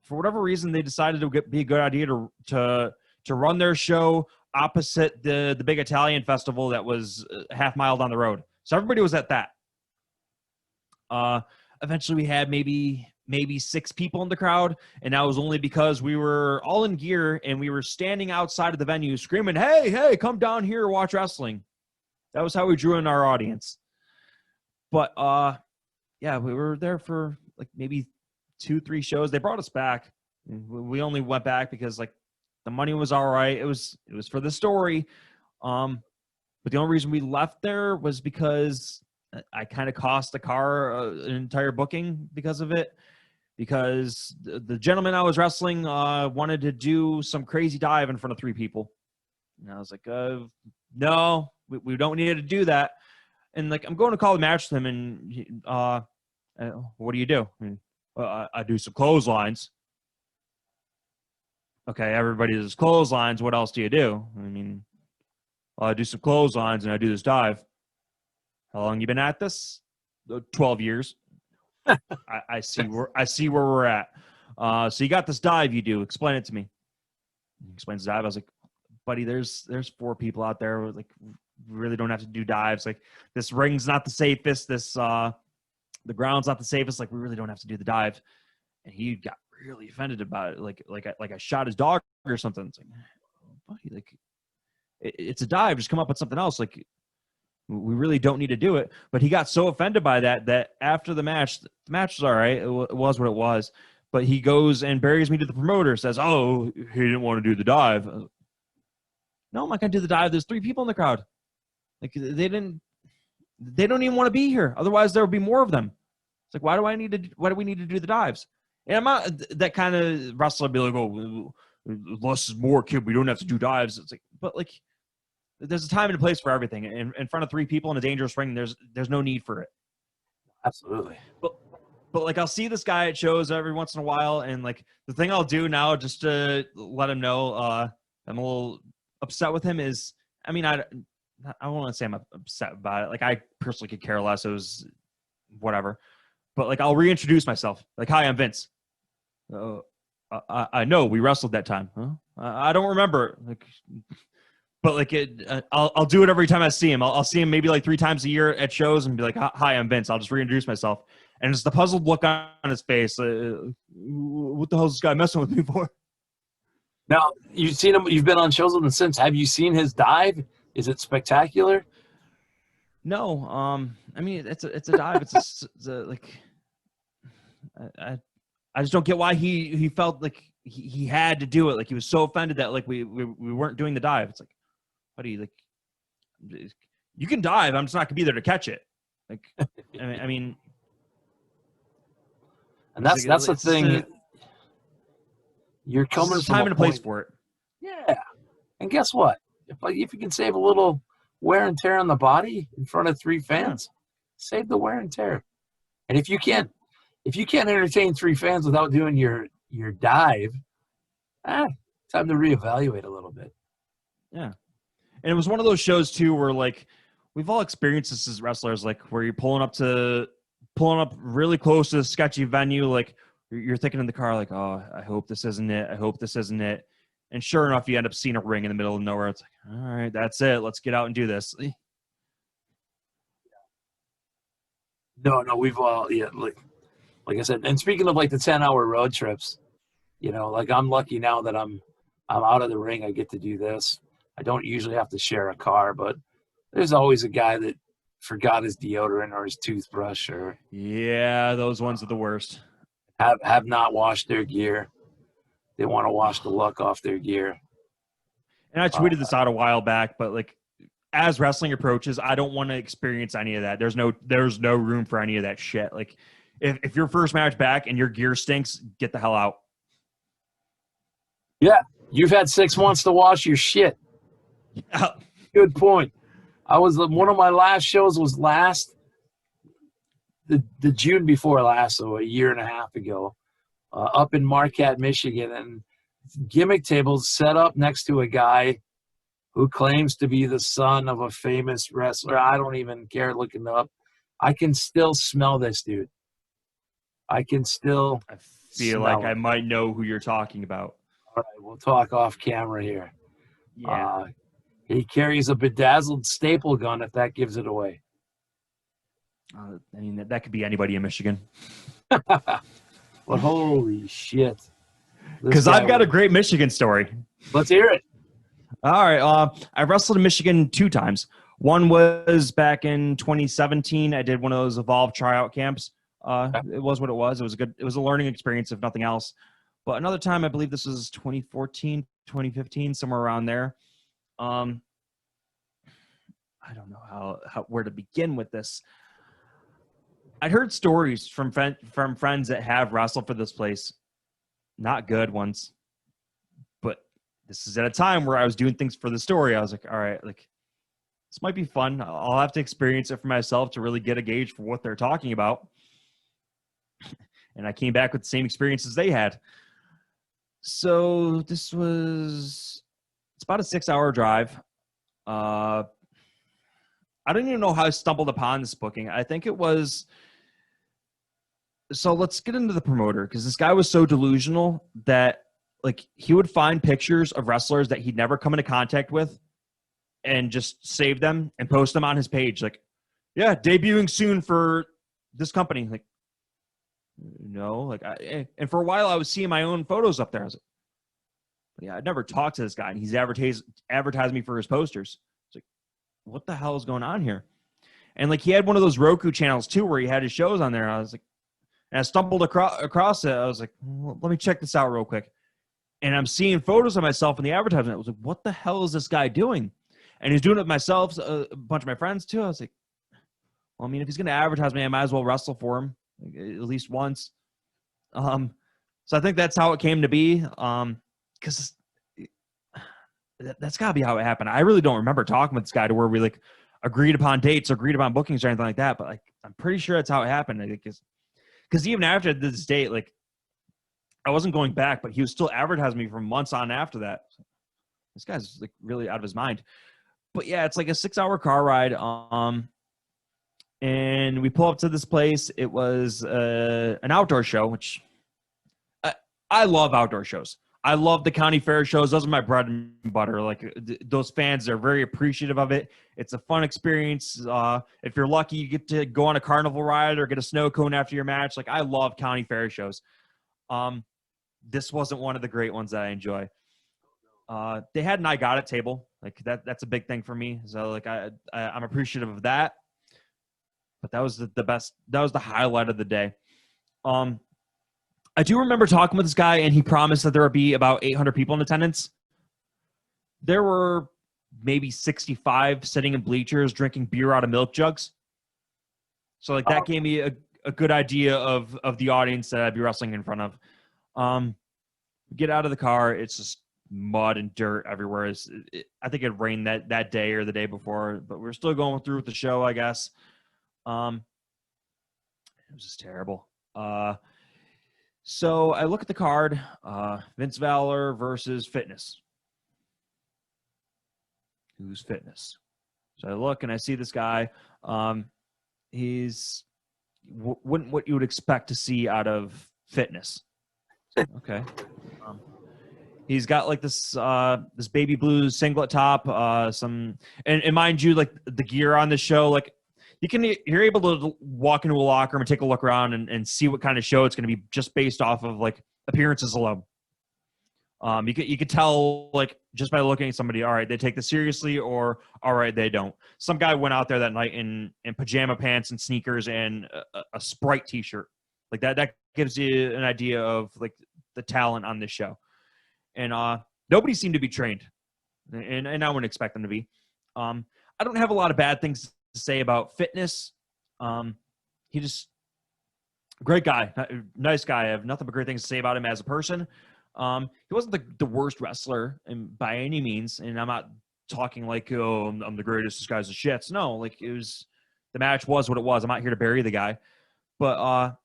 for whatever reason, they decided to be a good idea to run their show opposite the big Italian festival that was a half-mile down the road. So everybody was at that. Eventually we had maybe 6 people in the crowd, and that was only because we were all in gear and we were standing outside of the venue screaming, hey, come down here, watch wrestling. That was how we drew in our audience. But yeah, we were there for like maybe 2-3 shows. They brought us back. We only went back because like the money was all right. It was for the story. But the only reason we left there was because I kind of cost the car an entire booking because of it. Because the gentleman I was wrestling wanted to do some crazy dive in front of 3 people. And I was like, no, we don't need to do that. And like, I'm going to call the match with him, and what do you do? I do some clotheslines. Okay, everybody does clotheslines. What else do you do? I mean, I do some clotheslines and I do this dive. How long you been at this? 12 years. I see where we're at. So you got this dive you do. Explain it to me. He explains the dive. I was like, buddy, there's 4 people out there. Like, we really don't have to do dives. Like, this ring's not the safest. The ground's not the safest. Like, we really don't have to do the dive. And he got really offended about it. Like I shot his dog or something. It's like, buddy, like it's a dive. Just come up with something else. Like, we really don't need to do it. But he got so offended by that after the match was all right. It was what it was. But he goes and buries me to the promoter, says, oh, he didn't want to do the dive. No, No, I'm not going to do the dive. There's 3 people in the crowd. Like they don't even want to be here. Otherwise there would be more of them. It's like, why do we need to do the dives? And I'm not that kind of wrestler be like, oh, less is more, kid. We don't have to do dives. It's like, but like, there's a time and a place for everything. In front of 3 people in a dangerous ring, there's no need for it. Absolutely. But like, I'll see this guy at shows every once in a while, and like the thing I'll do now just to let him know I'm a little upset with him is, I mean, I don't want to say I'm upset about it. Like, I personally could care less. It was whatever. But like, I'll reintroduce myself. Like, hi, I'm Vince. I know we wrestled that time. Huh? I don't remember. Like, but like, I'll do it every time I see him. I'll see him maybe like 3 times a year at shows and be like, hi, I'm Vince. I'll just reintroduce myself. And it's the puzzled look on his face. What the hell is this guy messing with me for? Now, you've seen him. You've been on shows with him since. Have you seen his dive? Is it spectacular? No. I mean, it's a dive. It's a like, I just don't get why he felt like he had to do it. Like, he was so offended that like we weren't doing the dive. It's like, buddy, like, you can dive. I'm just not gonna be there to catch it. Like, I mean, and that's the thing. You're coming from time and a place for it. Yeah, and guess what? If you can save a little wear and tear on the body in front of 3 fans, save the wear and tear. And if you can't entertain 3 fans without doing your dive, time to reevaluate a little bit. Yeah, and it was one of those shows too where like we've all experienced this as wrestlers, like where you're pulling up really close to a sketchy venue, like you're thinking in the car, like, oh, I hope this isn't it. I hope this isn't it. And sure enough, you end up seeing a ring in the middle of nowhere. It's like, all right, that's it. Let's get out and do this. No, we've all, like I said, and speaking of like the 10-hour road trips, like I'm lucky now that I'm out of the ring. I get to do this. I don't usually have to share a car, but there's always a guy that forgot his deodorant or his toothbrush, or those ones are the worst. Have not washed their gear. They want to wash the luck off their gear. And I tweeted this out a while back, but like, as wrestling approaches, I don't want to experience any of that. There's no room for any of that shit. Like, if your first match back and your gear stinks, get the hell out. Yeah, you've had 6 months to wash your shit. Yeah. Good point. One of my last shows was the June before last, so a year and a half ago, up in Marquette, Michigan, and gimmick tables set up next to a guy who claims to be the son of a famous wrestler. I don't even care looking up. I can still smell this dude. I feel like I might know who you're talking about. All right, we'll talk off camera here. Yeah. He carries a bedazzled staple gun, if that gives it away. I mean, that could be anybody in Michigan. Well, holy shit. Because I've got a great Michigan story. Let's hear it. All right. I wrestled in Michigan 2 times. One was back in 2017. I did one of those Evolve tryout camps. It was what it was. It was a learning experience, if nothing else. But another time, I believe this was 2014, 2015, somewhere around there. I don't know where to begin with this. I'd heard stories from friends that have wrestled for this place. Not good ones. But this is at a time where I was doing things for the story. I was like, all right, like, this might be fun. I'll have to experience it for myself to really get a gauge for what they're talking about. And I came back with the same experiences they had. So it's about a 6-hour drive. I don't even know how I stumbled upon this booking. I think it was. So let's get into the promoter, because this guy was so delusional that like he would find pictures of wrestlers that he'd never come into contact with and just save them and post them on his page. Like, yeah, debuting soon for this company. Like, no, like, and for a while I was seeing my own photos up there. I was like, yeah, I'd never talked to this guy, and he's advertised me for his posters. It's like, what the hell is going on here? And like, he had one of those Roku channels too, where he had his shows on there. I was like, and I stumbled across it. I was like, well, let me check this out real quick. And I'm seeing photos of myself in the advertisement. I was like, what the hell is this guy doing? And he's doing it myself, a bunch of my friends too. I was like, well, I mean, if he's going to advertise me, I might as well wrestle for him at least once. So I think that's how it came to be. Because that's got to be how it happened. I really don't remember talking with this guy to where we like agreed upon dates or agreed upon bookings or anything like that. But like, I'm pretty sure that's how it happened. I think because even after this date, like I wasn't going back, but he was still advertising me for months on after that. This guy's like really out of his mind. But yeah, it's like a 6-hour car ride. And we pull up to this place. It was an outdoor show, which I love outdoor shows. I love the county fair shows. Those are my bread and butter. Like those fans are very appreciative of it. It's a fun experience. If you're lucky, you get to go on a carnival ride or get a snow cone after your match. Like I love county fair shows. This wasn't one of the great ones that I enjoy. They had an I Got It table. Like that's a big thing for me. So like I'm appreciative of that. But that was the best. That was the highlight of the day. I do remember talking with this guy, and he promised that there would be about 800 people in attendance. There were maybe 65 sitting in bleachers drinking beer out of milk jugs. So like that gave me a good idea of the audience that I'd be wrestling in front of. Get out of the car. It's just mud and dirt everywhere. I think it rained that day or the day before, but we're still going through with the show, I guess. It was just terrible. So I look at the card, Vince Valor versus Fitness. Who's Fitness? So I look and I see this guy. He's what you would expect to see out of Fitness. Okay. He's got like this baby blue singlet top, and mind you, like the gear on the show, like you're able to walk into a locker room and take a look around and see what kind of show it's going to be just based off of like appearances alone. You could tell like just by looking at somebody, all right, they take this seriously, or all right, they don't. Some guy went out there that night in pajama pants and sneakers and a Sprite t-shirt. Like that gives you an idea of like the talent on this show. And nobody seemed to be trained, and I wouldn't expect them to be. I don't have a lot of bad things to say about Fitness. He just great guy, nice guy. I have nothing but great things to say about him as a person. He wasn't the worst wrestler by any means, and I'm not talking like, oh, I'm the greatest, this guy's a shits. No, like the match was what it was. I'm not here to bury the guy, but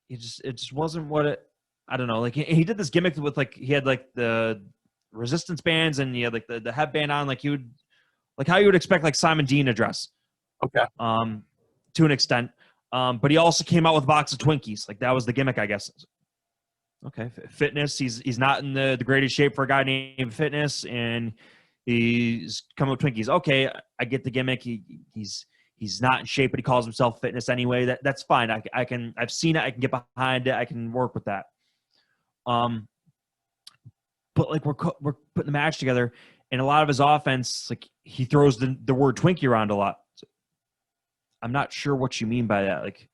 it just wasn't what it. I don't know. Like he did this gimmick with like he had like the resistance bands and he had like the headband on, like how you would expect like Simon Dean to dress. Okay. To an extent. But he also came out with a box of Twinkies. Like that was the gimmick, I guess. Okay. Fitness. He's not in the greatest shape for a guy named Fitness, and he's coming with Twinkies. Okay, I get the gimmick. He's not in shape, but he calls himself Fitness anyway. That's fine. I've seen it. I can get behind it. I can work with that. But like we're putting the match together, and a lot of his offense, like he throws the word Twinkie around a lot. So I'm not sure what you mean by that. Like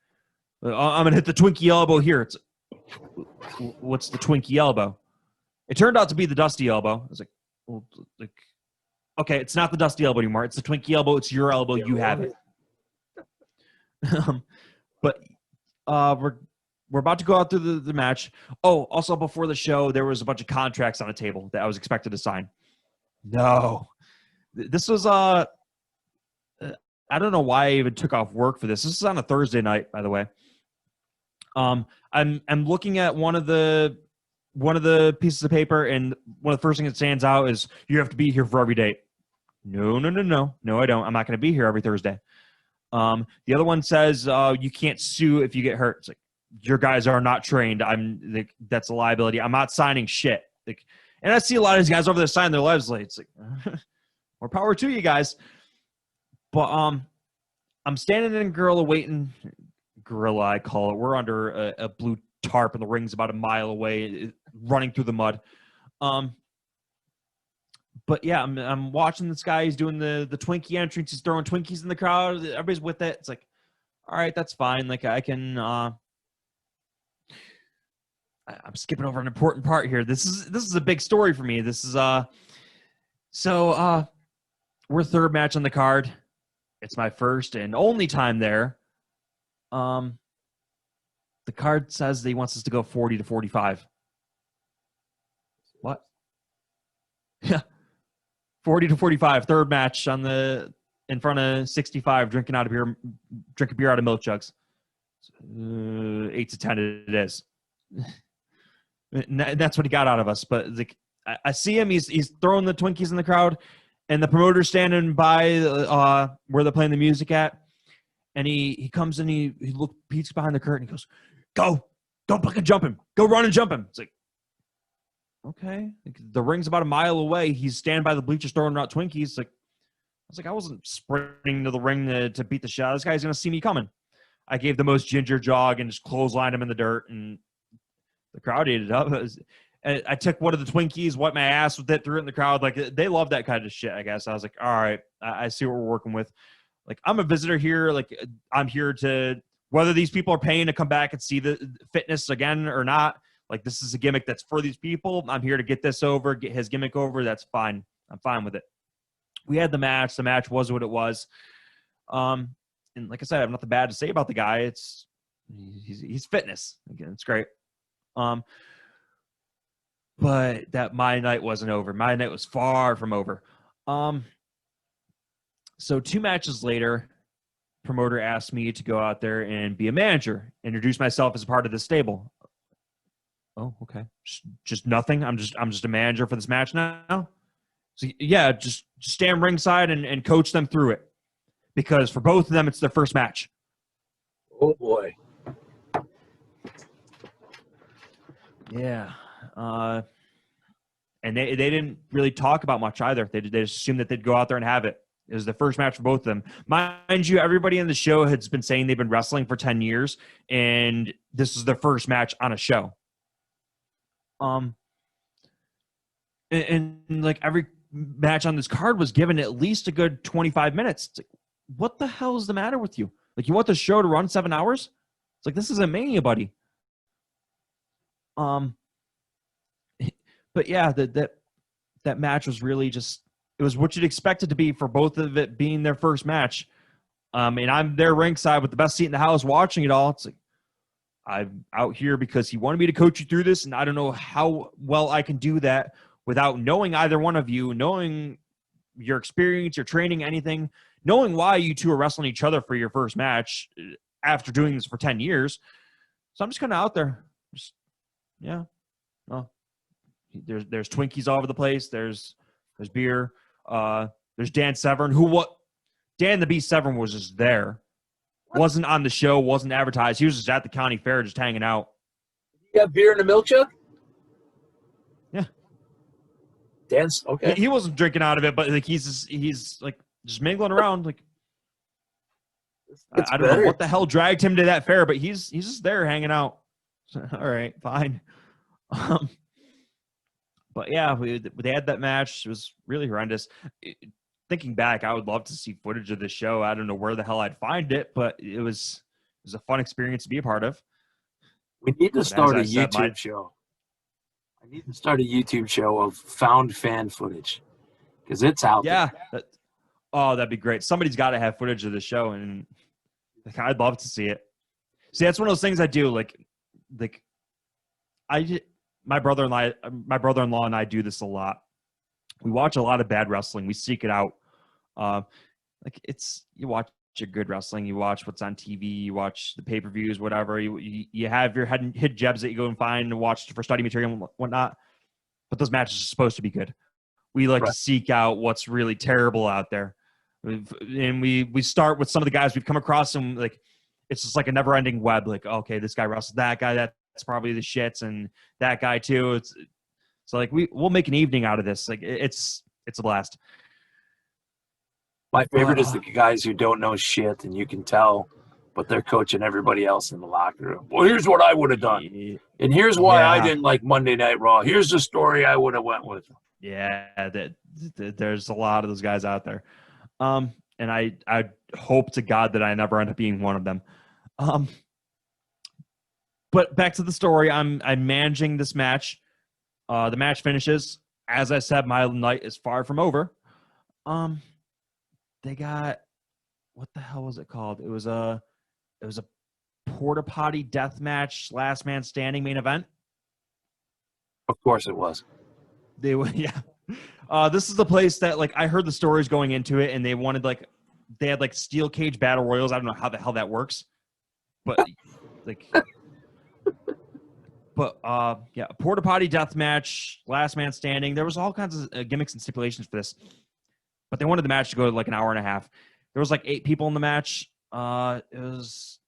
I'm gonna hit the Twinkie elbow here. It's what's the Twinkie elbow? It turned out to be the Dusty elbow. I was like, well, like okay, it's not the Dusty elbow anymore. It's the Twinkie elbow. It's your elbow. You have it. But we're about to go out through the match. Oh, also before the show, there was a bunch of contracts on a table that I was expected to sign. No. This was I don't know why I even took off work for this. This is on a Thursday night, by the way. I'm looking at one of the pieces of paper, and one of the first things that stands out is you have to be here for every date. No, I don't. I'm not going to be here every Thursday. The other one says you can't sue if you get hurt. It's like, your guys are not trained. That's a liability. I'm not signing shit. Like, and I see a lot of these guys over there signing their lives. Like, it's like, more power to you guys. But I'm standing in Gorilla, I call it. We're under a blue tarp, and the ring's about a mile away, running through the mud. But yeah, I'm watching this guy. He's doing the Twinkie entrance. He's throwing Twinkies in the crowd. Everybody's with it. It's like, all right, that's fine. Like I can I'm skipping over an important part here. This is a big story for me. This is we're third match on the card. It's my first and only time there. The card says that he wants us to go 40 to 45. What? Yeah. 40 to 45, third match in front of 65, drinking beer out of milk jugs. 8 to 10 it is. That's what he got out of us. But I see him. He's throwing the Twinkies in the crowd, and the promoter's standing by where they're playing the music at. And he comes in, he peeks behind the curtain. He goes, "Go fucking jump him. Go run and jump him." It's like, okay. The ring's about a mile away. He's standing by the bleachers throwing out Twinkies. I wasn't sprinting to the ring to beat the shot. This guy's gonna see me coming. I gave the most ginger jog and just clotheslined him in the dirt, and the crowd ate it up. I took one of the Twinkies, wiped my ass with it, threw it in the crowd. Like, they love that kind of shit, I guess. I was like, all right, I see what we're working with. Like, I'm a visitor here. Like, I'm here to, whether these people are paying to come back and see the fitness again or not, like, this is a gimmick that's for these people. I'm here to get this over, get his gimmick over. That's fine. I'm fine with it. We had the match. The match was what it was. And like I said, I have nothing bad to say about the guy. He's fitness. Again, it's great. But that my night wasn't over. My night was far from over. So 2 matches later, promoter asked me to go out there and be a manager, introduce myself as a part of the stable. Oh, okay. Just nothing. I'm just a manager for this match now. So yeah, just stand ringside and coach them through it, because for both of them, it's their first match. Oh boy. Yeah. And they didn't really talk about much either. They just assumed that they'd go out there and have it. It was the first match for both of them. Mind you, everybody in the show has been saying they've been wrestling for 10 years, and this is their first match on a show. And like, every match on this card was given at least a good 25 minutes. It's like, what the hell is the matter with you? Like, you want the show to run 7 hours? It's like, this isn't Mania, buddy. But yeah, that match was really just, it was what you'd expect it to be for both of it being their first match. And I'm there ringside with the best seat in the house watching it all. It's like, I'm out here because he wanted me to coach you through this, and I don't know how well I can do that without knowing either one of you, knowing your experience, your training, anything, knowing why you two are wrestling each other for your first match after doing this for 10 years. So I'm just kind of out there. Just, yeah. Oh, there's Twinkies all over the place. There's beer. There's Dan Severn, Dan the Beast Severn was just there. Wasn't on the show, wasn't advertised. He was just at the county fair, just hanging out. You got beer in a milk jug? Yeah. Dan's okay. He wasn't drinking out of it, but like, he's like just mingling around. Like, I don't know what the hell dragged him to that fair, but he's just there hanging out. So, all right, fine. But yeah, they had that match. It was really horrendous. Thinking back, I would love to see footage of the show. I don't know where the hell I'd find it, but it was a fun experience to be a part of. We need to start a YouTube show. I need to start a YouTube show of found fan footage, because it's out there. That'd be great. Somebody's got to have footage of the show, and like, I'd love to see it. See, that's one of those things I do. My brother-in-law and I do this a lot. We watch a lot of bad wrestling. We seek it out. You watch your good wrestling. You watch what's on TV. You watch the pay-per-views, whatever. You have your hidden gems that you go and find and watch for study material and whatnot. But those matches are supposed to be good. We like to seek out what's really terrible out there. And we start with some of the guys we've come across, and like, it's just like a never-ending web. Like, okay, this guy wrestled that guy. That's probably the shits, and that guy too. So like, we'll make an evening out of this. Like, it's a blast. My favorite is the guys who don't know shit, and you can tell, but they're coaching everybody else in the locker room. Well, here's what I would have done, and here's why I didn't like Monday Night Raw. Here's the story I would have went with. Yeah, there's a lot of those guys out there, and I hope to God that I never end up being one of them. But back to the story. I'm managing this match. The match finishes. As I said, my night is far from over. They got, what the hell was it called? It was a porta potty death match, last man standing main event. Of course it was. They were, yeah. This is the place that, like, I heard the stories going into it, and they wanted, like, they had like steel cage battle royals. I don't know how the hell that works, but like, but yeah, porta potty death match, last man standing. There was all kinds of gimmicks and stipulations for this, but they wanted the match to go like an hour and a half. There was like 8 people in the match. It was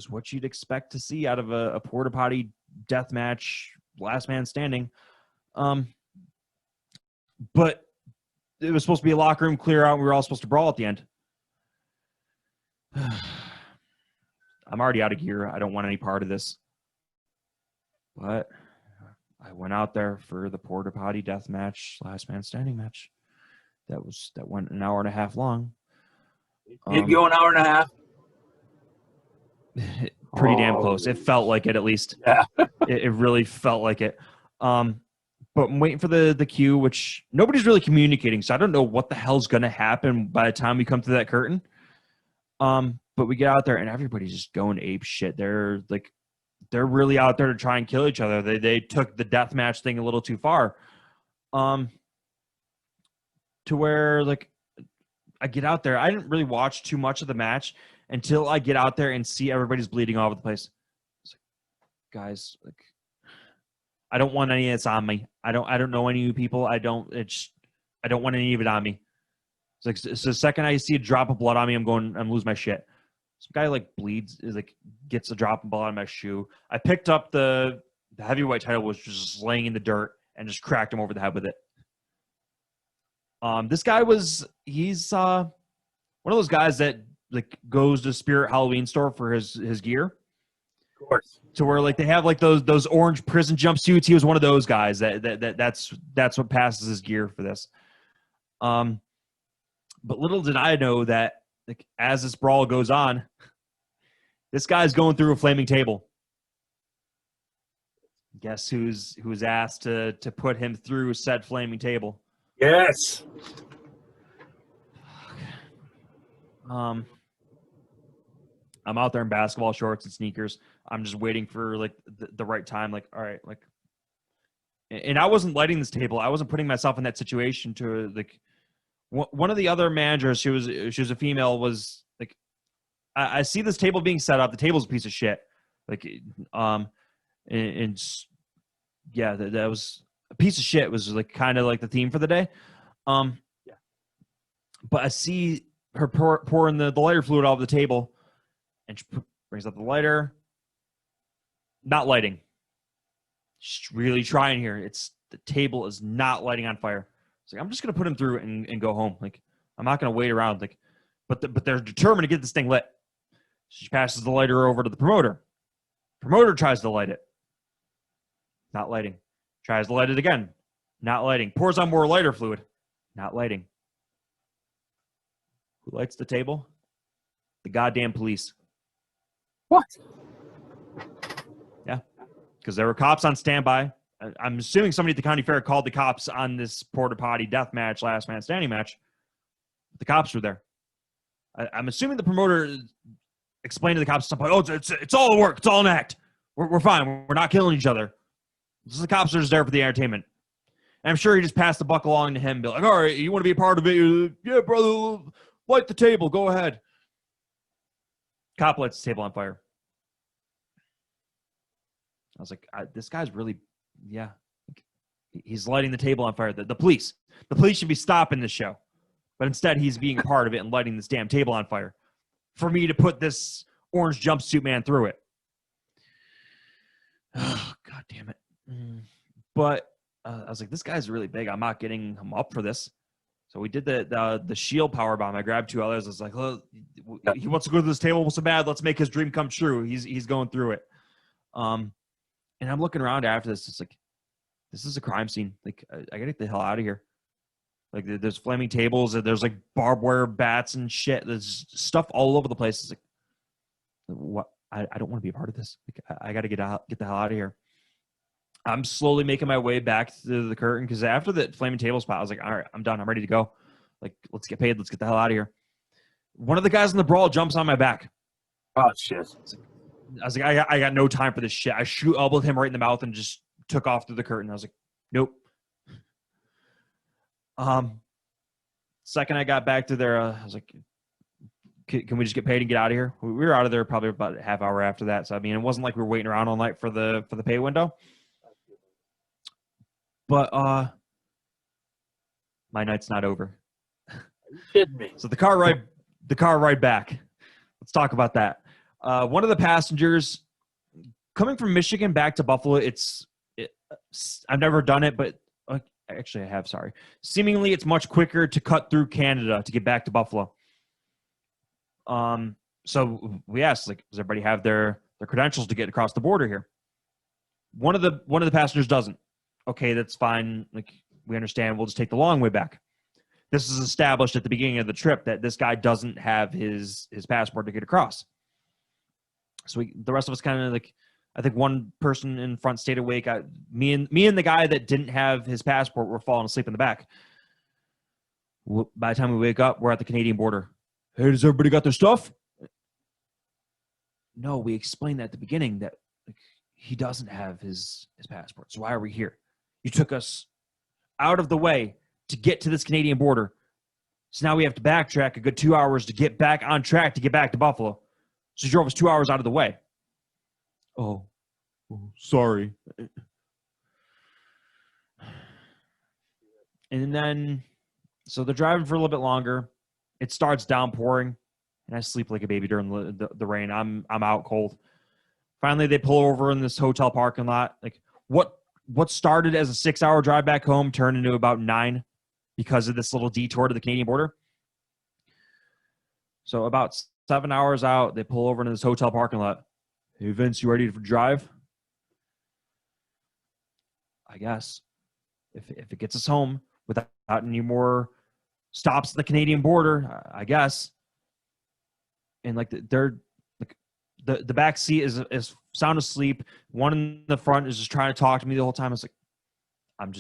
what you'd expect to see out of a porta potty death match, last man standing. But it was supposed to be a locker room clear out, and we were all supposed to brawl at the end. I'm already out of gear. I don't want any part of this. But I went out there for the porta potty death match, last man standing match. That went an hour and a half long. Did go an hour and a half? Pretty damn close. It felt like it, at least. Yeah. It really felt like it. But I'm waiting for the cue, which nobody's really communicating, so I don't know what the hell's going to happen by the time we come to that curtain. But we get out there, and everybody's just going ape shit. They're really out there to try and kill each other. They took the deathmatch thing a little too far. To where, like, I get out there. I didn't really watch too much of the match until I get out there and see everybody's bleeding all over the place. It's like, guys, like, I don't want any of this on me. I don't know any of you people. I don't want any of it on me. It's like, so the second I see a drop of blood on me, I'm losing my shit. Some guy like bleeds, gets a drop of blood on my shoe. I picked up the heavyweight title, was just laying in the dirt, and just cracked him over the head with it. This guy he's one of those guys that like goes to Spirit Halloween store for his gear. Of course. To where like they have like those orange prison jumpsuits. He was one of those guys that's what passes his gear for this. But little did I know that, like, as this brawl goes on, this guy's going through a flaming table. Guess who's asked to put him through said flaming table? Yes. I'm out there in basketball shorts and sneakers. I'm just waiting for like the right time. Like, all right, like, and I wasn't lighting this table. I wasn't putting myself in that situation to like. One of the other managers, she was a female, was like, I see this table being set up. The table's a piece of shit. Like, and yeah, that was a piece of shit. Was like kind of like the theme for the day. Yeah. But I see her pouring the lighter fluid all over the table, and she brings up the lighter. Not lighting. She's really trying here. The table is not lighting on fire. It's like, I'm just gonna put him through and go home. Like, I'm not gonna wait around. Like, but they're determined to get this thing lit. She passes the lighter over to the promoter. Promoter tries to light it. Not lighting. Tries to light it again. Not lighting. Pours on more lighter fluid. Not lighting. Who lights the table? The goddamn police. What? Yeah, because there were cops on standby. I'm assuming somebody at the county fair called the cops on this porta potty death match, last man standing match. The cops were there. I'm assuming the promoter explained to the cops at some point, "Oh, it's all work. It's all an act. We're fine. We're not killing each other. This is the cops are just there for the entertainment." And I'm sure he just passed the buck along to him, and be like, "All right, you want to be a part of it? Yeah, brother, light the table. Go ahead." Cop lights the table on fire. I was like, this guy's really, yeah. He's lighting the table on fire. The police should be stopping this show. But instead, he's being a part of it and lighting this damn table on fire for me to put this orange jumpsuit man through it. Oh, God damn it. But I was like, this guy's really big. I'm not getting him up for this. So we did the shield power bomb. I grabbed 2 others. I was like, oh, he wants to go to this table so bad. Let's make his dream come true. He's going through it. And I'm looking around after this. It's like, this is a crime scene. Like, I gotta get the hell out of here. Like, there's flaming tables. There's like barbed wire bats and shit. There's stuff all over the place. It's like, what? I don't want to be a part of this. Like, I got to get the hell out of here. I'm slowly making my way back to the curtain because after the flaming table spot, I was like, all right, I'm done. I'm ready to go. Like, let's get paid. Let's get the hell out of here. One of the guys in the brawl jumps on my back. Oh, shit. I was like, I got no time for this shit. I elbowed him right in the mouth and just took off through the curtain. I was like, nope. Second I got back to there, I was like, can we just get paid and get out of here? We were out of there probably about a half hour after that. So, I mean, it wasn't like we were waiting around all night for the pay window. But my night's not over. Are you kidding me? So the car ride back. Let's talk about that. One of the passengers coming from Michigan back to Buffalo, I've never done it, but actually I have, sorry. Seemingly it's much quicker to cut through Canada to get back to Buffalo. So we asked, like, does everybody have their credentials to get across the border here? One of the passengers doesn't. Okay, that's fine. Like, we understand. We'll just take the long way back. This is established at the beginning of the trip that this guy doesn't have his passport to get across. So the rest of us kind of, like, I think one person in front stayed awake. Me and the guy that didn't have his passport were falling asleep in the back. By the time we wake up, we're at the Canadian border. Hey, does everybody got their stuff? No, we explained that at the beginning that, like, he doesn't have his passport. So why are we here? You took us out of the way to get to this Canadian border. So now we have to backtrack a good 2 hours to get back on track to get back to Buffalo. So you drove us 2 hours out of the way. Oh, sorry. And then, so they're driving for a little bit longer. It starts downpouring, and I sleep like a baby during the rain. I'm out cold. Finally, they pull over in this hotel parking lot. Like, what started as a 6-hour drive back home turned into about 9 because of this little detour to the Canadian border. So about 7 hours out, they pull over into this hotel parking lot. Hey, Vince, you ready to drive? I guess. If it gets us home without any more stops at the Canadian border, I guess. And, like, they're like, the back seat is sound asleep. One in the front is just trying to talk to me the whole time. It's like, I've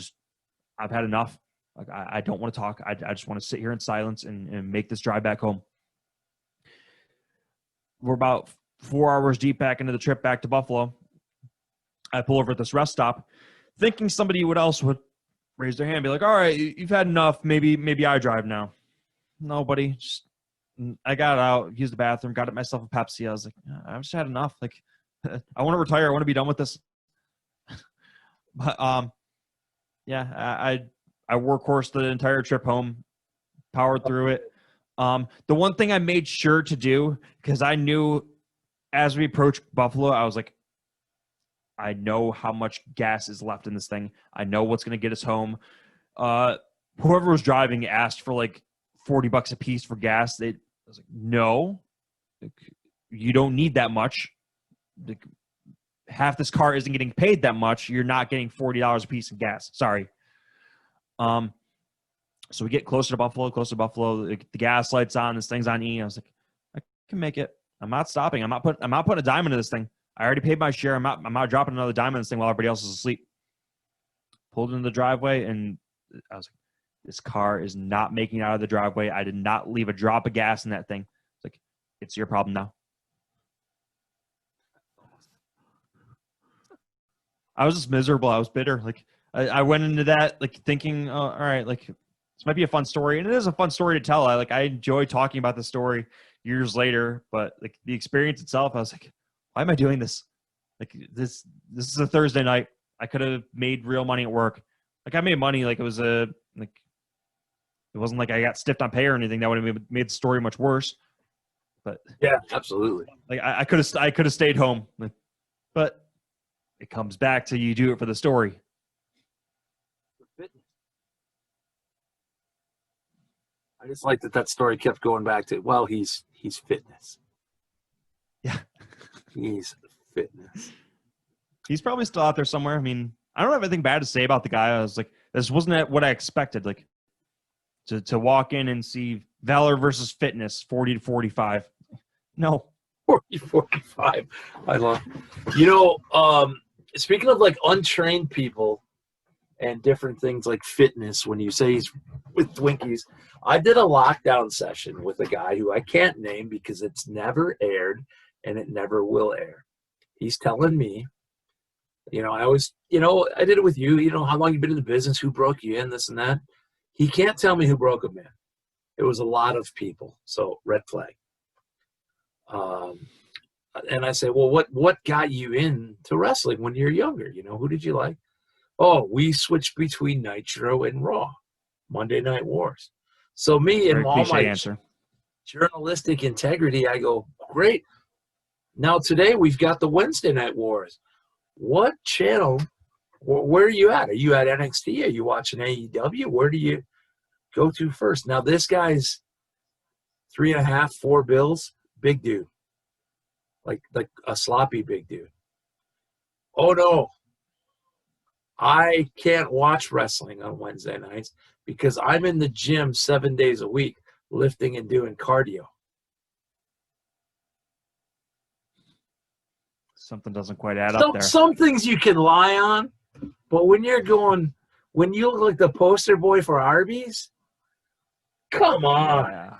had enough. Like, I don't want to talk. I just want to sit here in silence and make this drive back home. We're about 4 hours deep back into the trip back to Buffalo. I pull over at this rest stop, thinking somebody else would raise their hand and be like, all right, you've had enough. Maybe I drive now. Nobody. I got out, used the bathroom, got myself a Pepsi. I was like, I've just had enough. Like, I want to retire. I want to be done with this. But yeah, I workhorse the entire trip home, powered through it. The one thing I made sure to do, because I knew as we approached Buffalo, I was like, I know how much gas is left in this thing. I know what's going to get us home. Whoever was driving asked for like $40 a piece for gas. I was like, no, you don't need that much. Half this car isn't getting paid that much. You're not getting $40 a piece in gas. Sorry. So we get closer to Buffalo. The gas light's on. This thing's on E. I was like, I can make it. I'm not stopping. I'm not putting a dime into this thing. I already paid my share. I'm not dropping another dime in this thing while everybody else is asleep. Pulled into the driveway, and I was like, this car is not making it out of the driveway. I did not leave a drop of gas in that thing. It's like, it's your problem now. I was just miserable. I was bitter. Like, I went into that, like, thinking, oh, all right, like, this might be a fun story. And it is a fun story to tell. I enjoy talking about the story years later, but, like, the experience itself, I was like, why am I doing this? Like, this is a Thursday night. I could have made real money at work. Like, I made money. Like, it wasn't like I got stiffed on pay or anything. That would have made the story much worse. But yeah, absolutely. Like, I could have stayed home. Like, but it comes back to you do it for the story. I just like that story kept going back to, well, he's fitness. Yeah. He's fitness. He's probably still out there somewhere. I mean, I don't have anything bad to say about the guy. I was like, this wasn't what I expected. Like, to walk in and see Valor versus Fitness 40-45. No, 40, 45. I love, speaking of like untrained people and different things like fitness, when you say he's with Twinkies, I did a lockdown session with a guy who I can't name because it's never aired and it never will air. He's telling me, I always, I did it with you, how long you've been in the business, who broke you in, this and that. He can't tell me who broke him in. It was a lot of people. So red flag. And I say, well, what got you into wrestling when you were younger? Who did you like? Oh, we switched between Nitro and Raw, Monday Night Wars. So me and Very all my cliche answer. journalistic integrity, I go, great. Now today we've got the Wednesday Night Wars. What channel? Where are you at? Are you at NXT? Are you watching AEW? Where do you go to first? Now this guy's 3.5, 4 bills, big dude, like a sloppy big dude. Oh no, I can't watch wrestling on Wednesday nights because I'm in the gym 7 days a week, lifting and doing cardio. Something doesn't quite add up there. Some things you can lie on, but when you look like the poster boy for Arby's, come on. Yeah.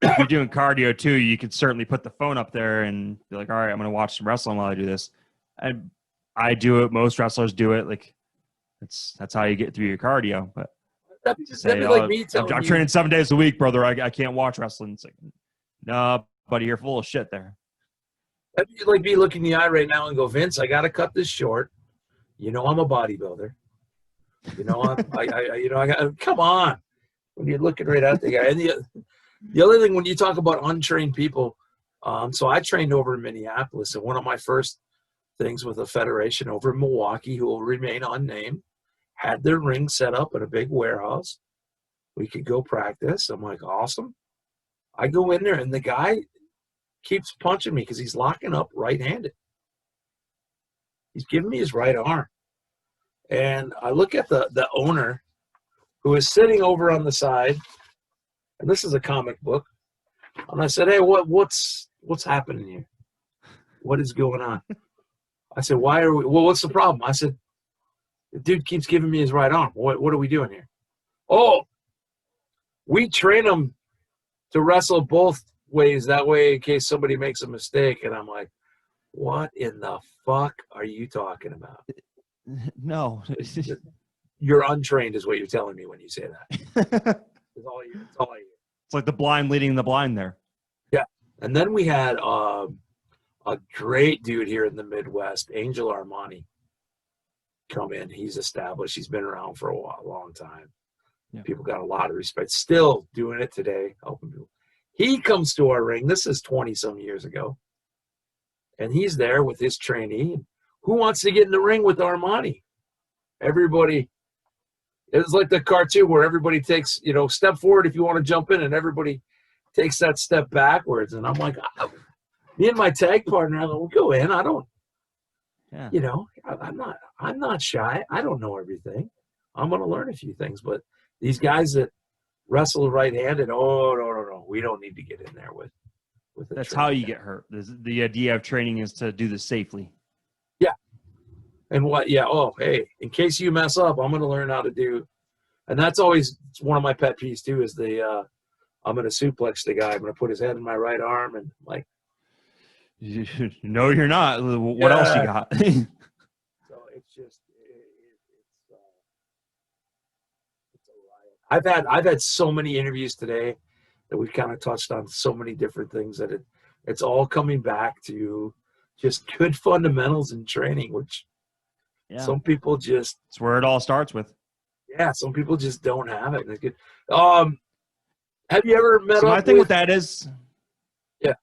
If you're doing cardio too, you could certainly put the phone up there and be like, all right, I'm going to watch some wrestling while I do this. I do it. Most wrestlers do it. Like that's how you get through your cardio. But That'd be like me telling I'm you, training 7 days a week, brother. I can't watch wrestling. It's like, no, buddy, you're full of shit there. that'd be like me looking in the eye right now and go, Vince, I got to cut this short. I'm a bodybuilder. I got. Come on, when you're looking right at the guy. And the other thing, when you talk about untrained people, so I trained over in Minneapolis, and one of my first things with a federation over in Milwaukee, who will remain unnamed, had their ring set up in a big warehouse. We could go practice. I'm like, awesome. I go in there, and the guy keeps punching me because he's locking up right-handed. He's giving me his right arm. And I look at the owner, who is sitting over on the side, and this is a comic book. And I said, hey, what's happening here? What is going on? I said, what's the problem? I said, the dude keeps giving me his right arm. What are we doing here? Oh, we train him to wrestle both ways. That way, in case somebody makes a mistake. And I'm like, what in the fuck are you talking about? No. You're untrained is what you're telling me when you say that. It's all you. It's like the blind leading the blind there. Yeah. And then we had a great dude here in the Midwest, Angel Armani, come in. He's established. He's been around for a long time. Yeah. People got a lot of respect. Still doing it today, helping people. He comes to our ring. This is 20-some years ago. And he's there with his trainee. Who wants to get in the ring with Armani? Everybody. It's like the cartoon where everybody takes, step forward if you want to jump in, and everybody takes that step backwards. And I'm like, me and my tag partner, I go, go in. I don't, I'm not shy. I don't know everything. I'm going to learn a few things. But these guys that wrestle right-handed, no. We don't need to get in there with That's how you get hurt. The idea of training is to do this safely. Yeah. And what? Yeah. Oh, hey, in case you mess up, I'm going to learn how to do. And that's always one of my pet peeves too. Is I'm going to suplex the guy. I'm going to put his head in my right arm and like. No, you're not. What else you got? So it's just it's a riot. I've had so many interviews today that we've kind of touched on so many different things that it's all coming back to just good fundamentals in training, which some people just. It's where it all starts with. Yeah, some people just don't have it. Good. Have you ever met? So my thing with that is, yeah.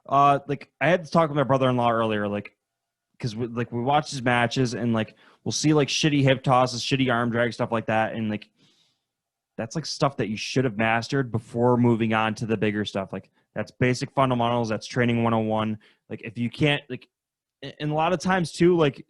Like I had to talk with my brother-in-law earlier, like, because we watch his matches and like we'll see like shitty hip tosses, shitty arm drag, stuff like that, and like that's like stuff that you should have mastered before moving on to the bigger stuff. Like that's basic fundamentals. That's training 101. Like if you can't like, and a lot of times too, like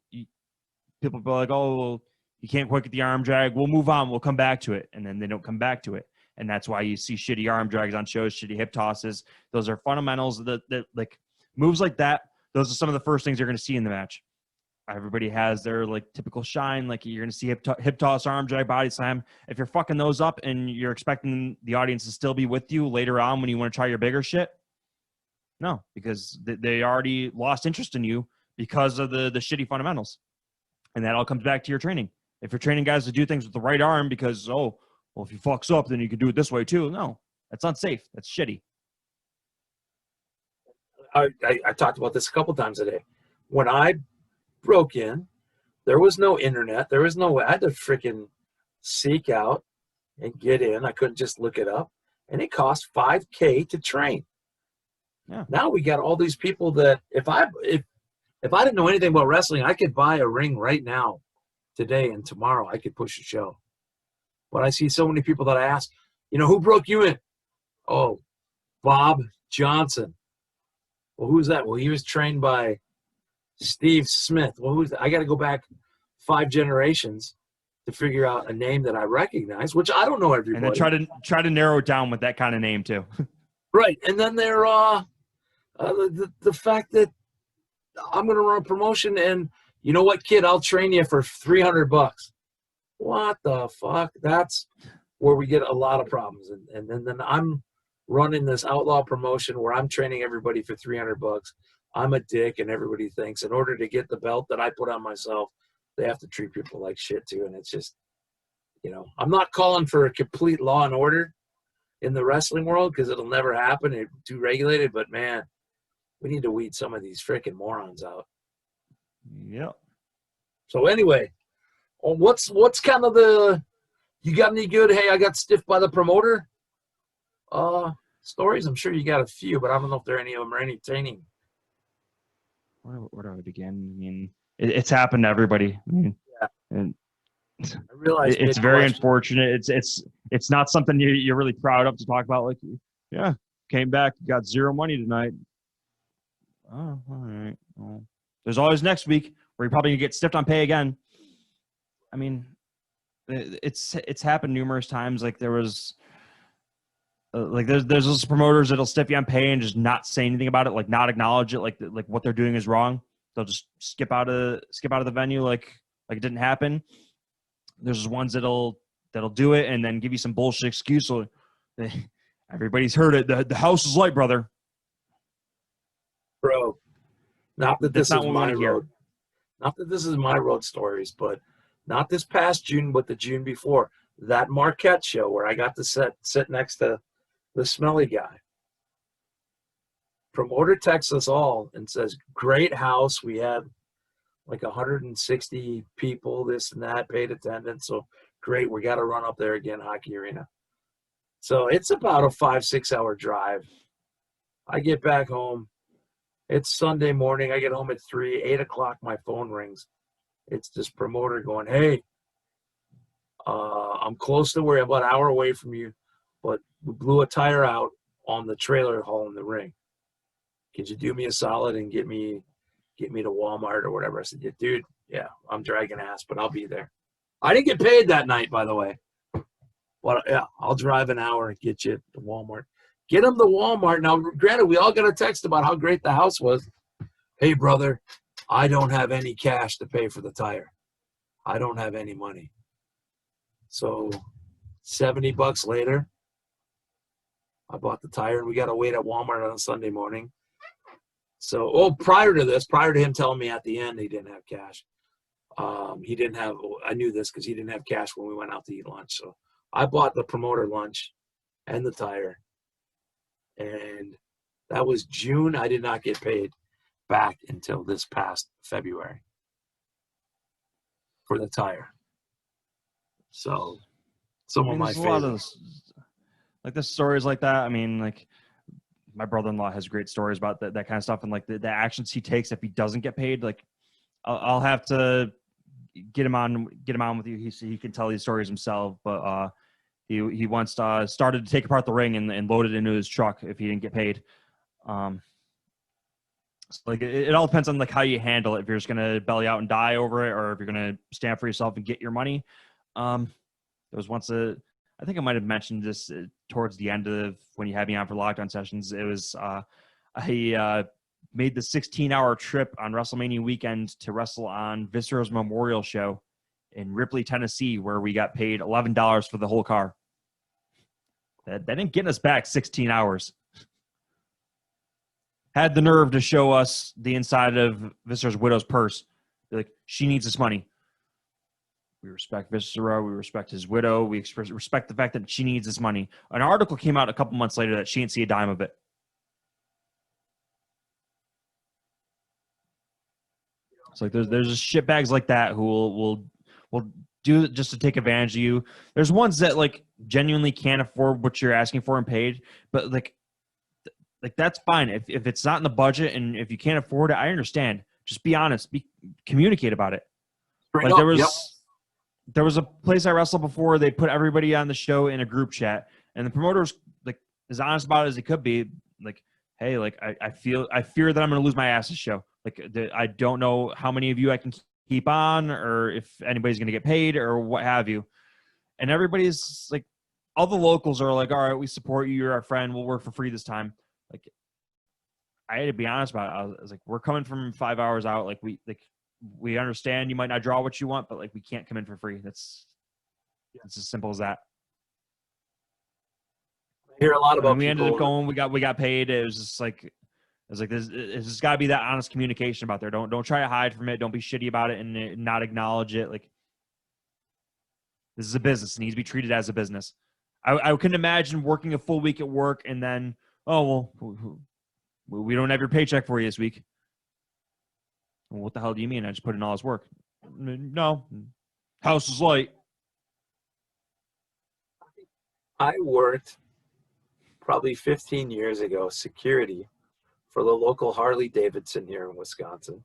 people be like, oh, well, you can't quite get the arm drag. We'll move on. We'll come back to it. And then they don't come back to it. And that's why you see shitty arm drags on shows, shitty hip tosses. Those are fundamentals that like moves like that. Those are some of the first things you're going to see in the match. Everybody has their like typical shine. Like you're going to see hip toss, arm drag, body slam. If you're fucking those up and you're expecting the audience to still be with you later on when you want to try your bigger shit, no, because they already lost interest in you because of the shitty fundamentals. And that all comes back to your training. If you're training guys to do things with the right arm because, oh, well, if you fucks up, then you can do it this way too. No, that's unsafe. That's shitty. I talked about this a couple times today. When I broke in, there was no internet. There was no way. I had to freaking seek out and get in. I couldn't just look it up. And it cost $5,000 to train. Yeah. Now we got all these people that if I didn't know anything about wrestling, I could buy a ring right now, today and tomorrow. I could push a show. But I see so many people that I ask, who broke you in? Oh, Bob Johnson. Well, who's that? Well, he was trained by Steve Smith. Well, who's that? I got to go back 5 generations to figure out a name that I recognize, which I don't know everybody. And then try to narrow it down with that kind of name too. Right. And then they're the fact that I'm going to run a promotion and you know what, kid, I'll train you for $300. What the fuck? That's where we get a lot of problems. And then I'm running this outlaw promotion where I'm training everybody for $300. I'm a dick, and everybody thinks in order to get the belt that I put on myself, they have to treat people like shit too. And it's just, I'm not calling for a complete law and order in the wrestling world because it'll never happen. It's too regulated, but man, we need to weed some of these freaking morons out. Yep. So anyway, what's kind of you got any good, hey, I got stiffed by the promoter stories? I'm sure you got a few, but I don't know if any of them are entertaining. Where do I begin? I mean, it's happened to everybody. I mean, yeah. And I realize it's very unfortunate. It's not something you're really proud of to talk about. Like, yeah, came back, got zero money tonight. Oh, all right. Well, there's always next week where you're probably gonna get stiffed on pay again. I mean, it's happened numerous times. Like there was, there's those promoters that'll stiff you on pay and just not say anything about it, like not acknowledge it, like what they're doing is wrong. They'll just skip out of the venue like it didn't happen. There's ones that'll do it and then give you some bullshit excuse. So everybody's heard it. The house is light, brother. Bro, not that this is my road. Hear. Not that this is my road stories, but not this past June, but the June before. That Marquette show where I got to sit next to the smelly guy. Promoter texts us all and says, great house. We had like 160 people, this and that, paid attendance. So great, we got to run up there again, hockey arena. So it's about a 5-6 hour drive. I get back home. It's Sunday morning. I get home at 3, 8 o'clock. My phone rings. It's this promoter going, hey, I'm close to where I'm about an hour away from you, but we blew a tire out on the trailer hauling the ring. Could you do me a solid and get me to Walmart or whatever? I said, yeah, dude, yeah, I'm dragging ass, but I'll be there. I didn't get paid that night, by the way. But yeah, I'll drive an hour and get you to Walmart. Get him to Walmart. Now, granted, we all got a text about how great the house was. Hey, brother, I don't have any cash to pay for the tire. I don't have any money. So $70 later, I bought the tire, and we got to wait at Walmart on a Sunday morning. So, prior to him telling me at the end he didn't have cash, he didn't have, I knew this because he didn't have cash when we went out to eat lunch. So I bought the promoter lunch and the tire. And that was June. I did not get paid back until this past February for the tire. So some of my favorites. Like the stories like that. I mean, like my brother-in-law has great stories about that kind of stuff, and like the actions he takes if he doesn't get paid. Like I'll have to get him on with you. He can tell these stories himself, but he once started to take apart the ring and load it into his truck if he didn't get paid. So like it all depends on like how you handle it. If you're just gonna belly out and die over it, or if you're gonna stand for yourself and get your money. There was once I think I might have mentioned this towards the end of when you had me on for lockdown sessions. It was I made the 16-hour trip on WrestleMania weekend to wrestle on Viscera's Memorial Show in Ripley, Tennessee, where we got paid $11 for the whole car. That didn't get us back 16 hours. Had the nerve to show us the inside of Viscera's widow's purse. They're like, she needs this money. We respect Viscera. We respect his widow. We respect the fact that she needs this money. An article came out a couple months later that she didn't see a dime of it. It's like there's shitbags like that who will do it just to take advantage of you. There's ones that like genuinely can't afford what you're asking for and paid, but like that's fine. If it's not in the budget and if you can't afford it, I understand. Just be honest. Communicate about it. Like there was a place I wrestled before. They put everybody on the show in a group chat, and the promoter was like as honest about it as he could be. Like, hey, like I fear that I'm going to lose my ass this show. Like I don't know how many of you I can keep on, or if anybody's going to get paid, or what have you. And everybody's like, all the locals are like, all right, we support you. You're our friend. We'll work for free this time. Like, I had to be honest about it. I was like, we're coming from 5 hours out. Like we understand you might not draw what you want, but like we can't come in for free. It's as simple as that. I hear a lot about. And we ended up going. We got paid. It was just like. I was like, there's got to be that honest communication about there. Don't try to hide from it. Don't be shitty about it and not acknowledge it. Like, this is a business. It needs to be treated as a business. I couldn't imagine working a full week at work and then, oh, well, we don't have your paycheck for you this week. Well, what the hell do you mean? I just put in all this work. No. House is light. I worked probably 15 years ago, security, for the local Harley Davidson here in Wisconsin.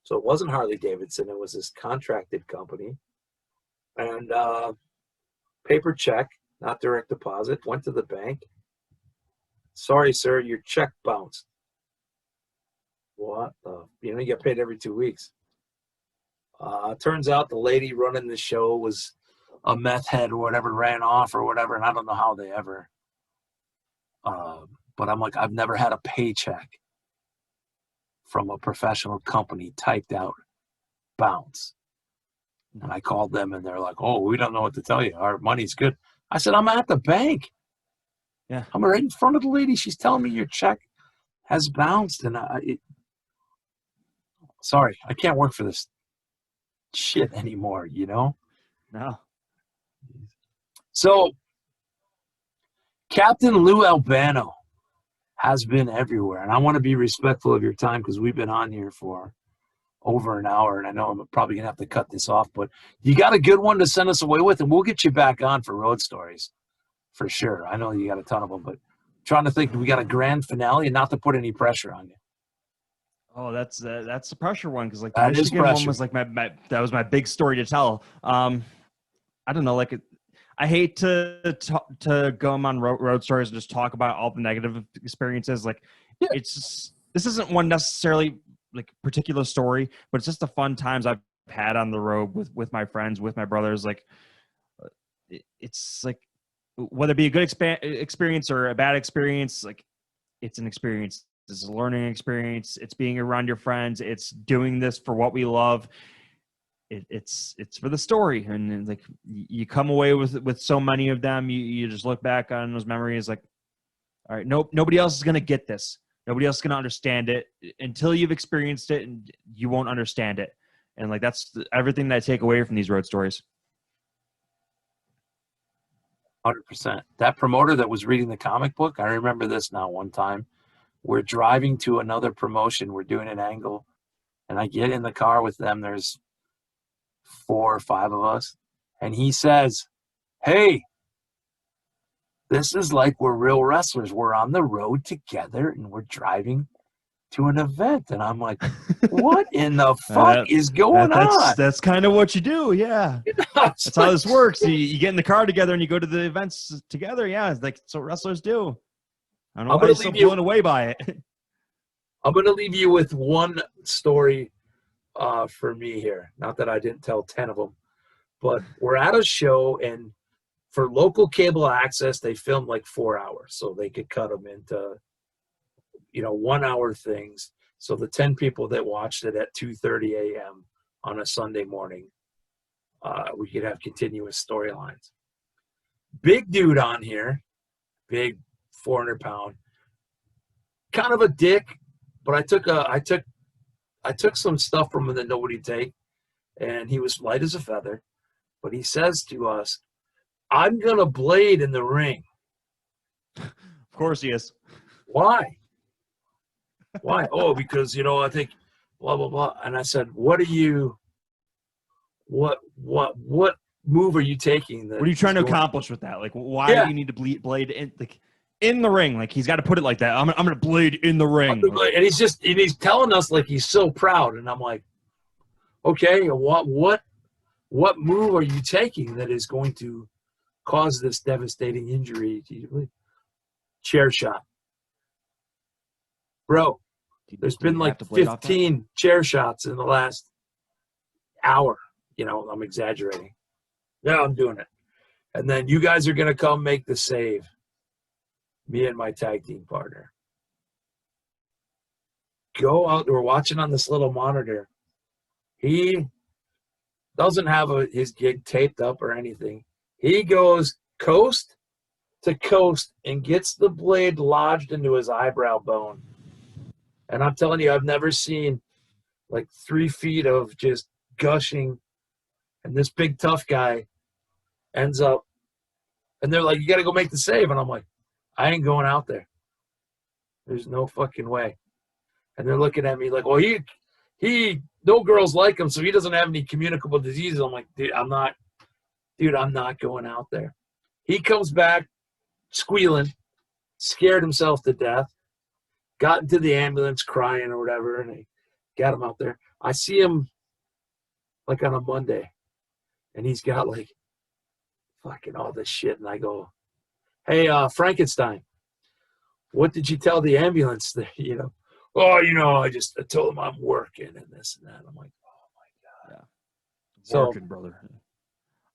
So it wasn't Harley Davidson, it was this contracted company. And paper check, not direct deposit, went to the bank. Sorry, sir, your check bounced. What? You get paid every 2 weeks. Turns out the lady running the show was a meth head or whatever, ran off or whatever, and I don't know how they ever. But I'm like, I've never had a paycheck from a professional company typed out bounce. And I called them and they're like, oh, we don't know what to tell you. Our money's good. I said, I'm at the bank. Yeah. I'm right in front of the lady. She's telling me your check has bounced. And sorry, I can't work for this shit anymore, No. So Captain Lou Albano has been everywhere. And I want to be respectful of your time because we've been on here for over an hour. And I know I'm probably going to have to cut this off. But you got a good one to send us away with, and we'll get you back on for Road Stories for sure. I know you got a ton of them, but I'm trying to think, we got a grand finale and not to put any pressure on you. Oh, that's the pressure one because like that the Michigan pressure. One was like that was my big story to tell. I don't know, like I hate to go on road stories and just talk about all the negative experiences. Like, yeah. This isn't one necessarily like particular story, but it's just the fun times I've had on the road with my friends, with my brothers. Like, it's like whether it be a good experience or a bad experience, like it's an experience. It's a learning experience. It's being around your friends. It's doing this for what we love. It's for the story, and like you come away with so many of them. You just look back on those memories like, all right, nobody else is gonna get this. Nobody else is gonna understand it until you've experienced it, and you won't understand it. And like that's everything that I take away from these road stories. 100%. That promoter that was reading the comic book, I remember this now. One time, we're driving to another promotion. We're doing an angle, and I get in the car with them. There's 4 or 5 of us, and he says, hey, this is like we're real wrestlers. We're on the road together and we're driving to an event. And I'm like, what in the fuck is going on? That's kind of what you do. Yeah. That's how this works. You get in the car together and you go to the events together. Yeah. It's like, so wrestlers do. I don't know why you're so blown away by it. I'm going to leave you with one story for me here. Not that I didn't tell 10 of them, but we're at a show, and for local cable access, they filmed like 4 hours, so they could cut them into, 1 hour things. So the 10 people that watched it at 2:30 a.m. on a Sunday morning, we could have continuous storylines. Big dude on here, big 400-pound, kind of a dick, but I took some stuff from him that nobody take, and he was light as a feather. But he says to us, "I'm gonna blade in the ring." Of course he is. Why? Why? Oh, because I think blah blah blah. And I said, what move are you taking? What are you trying to accomplish with that? Like, why do you need to blade in the ring? Like, he's got to put it like that. I'm gonna blade in the ring. And he's telling us like he's so proud, and I'm like, okay, what move are you taking that is going to cause this devastating injury to you? Chair shot, bro. There's been like 15 chair shots in the last hour. I'm exaggerating. Yeah, I'm doing it. And then you guys are going to come make the save. Me and my tag team partner. Go out. We're watching on this little monitor. He doesn't have his gig taped up or anything. He goes coast to coast and gets the blade lodged into his eyebrow bone. And I'm telling you, I've never seen like 3 feet of just gushing. And this big tough guy ends up, and they're like, you got to go make the save. And I'm like, I ain't going out there. There's no fucking way. And they're looking at me like, well, he no girls like him, so he doesn't have any communicable diseases. I'm like, I'm not going out there. He comes back squealing, scared himself to death, got into the ambulance crying or whatever, and they got him out there. I see him like on a Monday, and he's got like fucking all this shit. And I go, hey, Frankenstein, what did you tell the ambulance that, Oh, I told him I'm working and this and that. I'm like, oh my God. Yeah. Working, brother.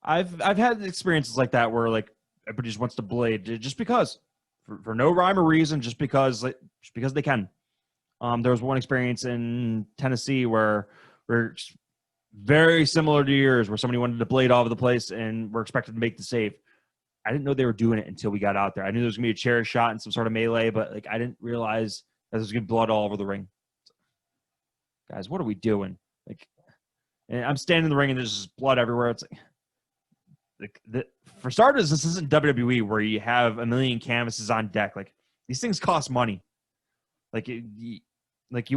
I've had experiences like that where like everybody just wants to blade just because, for no rhyme or reason, just because they can. There was one experience in Tennessee where we're very similar to yours, where somebody wanted to blade all over the place and we're expected to make the save. I didn't know they were doing it until we got out there. I knew there was gonna be a chair shot and some sort of melee, but like I didn't realize that there was gonna be blood all over the ring. Guys, what are we doing? Like, and I'm standing in the ring and there's just blood everywhere. It's for starters, this isn't WWE where you have a million canvases on deck. Like, these things cost money. Like you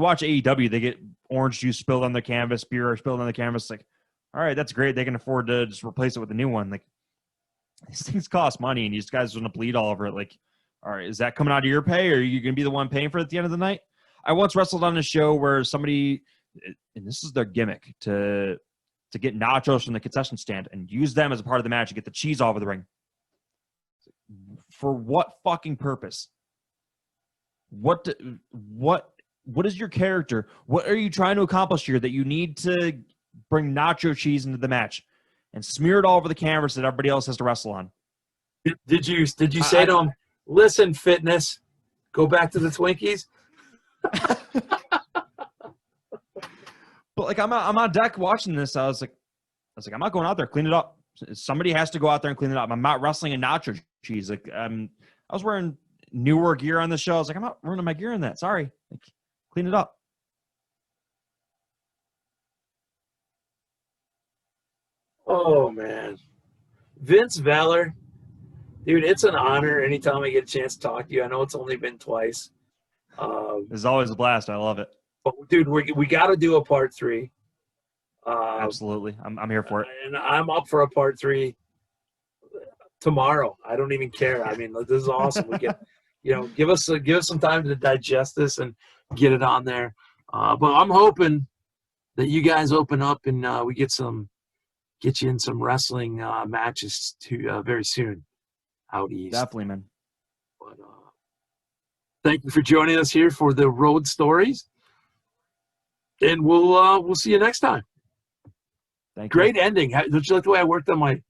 watch AEW, they get orange juice spilled on the canvas, beer spilled on the canvas. Like, all right, that's great. They can afford to just replace it with a new one. Like, these things cost money, and these guys are going to bleed all over it. Like, all right, is that coming out of your pay, or are you going to be the one paying for it at the end of the night? I once wrestled on a show where somebody, and this is their gimmick, to get nachos from the concession stand and use them as a part of the match to get the cheese all over the ring. For what fucking purpose? What is your character? What are you trying to accomplish here that you need to bring nacho cheese into the match and smear it all over the canvas that everybody else has to wrestle on? Did you say to him, listen, fitness, go back to the Twinkies? But like I'm on deck watching this. I was like, I'm not going out there. Clean it up. Somebody has to go out there and clean it up. I'm not wrestling in nacho cheese. Like I was wearing newer gear on the show. I was like, I'm not ruining my gear in that. Sorry. Like, clean it up. Oh man, Vince Valor, dude, it's an honor anytime I get a chance to talk to you. I know it's only been twice. It's always a blast. I love it. But dude, we got to do a part 3. Absolutely, I'm here for it. And I'm up for a part 3 tomorrow. I don't even care. I mean, this is awesome. We get, give us some time to digest this and get it on there. But I'm hoping that you guys open up and we get you in some wrestling matches too very soon out east. Definitely, man. But thank you for joining us here for the Road Stories, and we'll see you next time. Thank you. Great ending. Don't you like the way I worked on my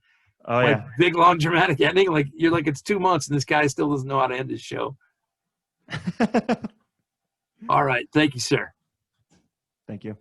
Oh like yeah. big long dramatic ending. Like you're like it's 2 months and this guy still doesn't know how to end his show. All right, thank you, sir. Thank you.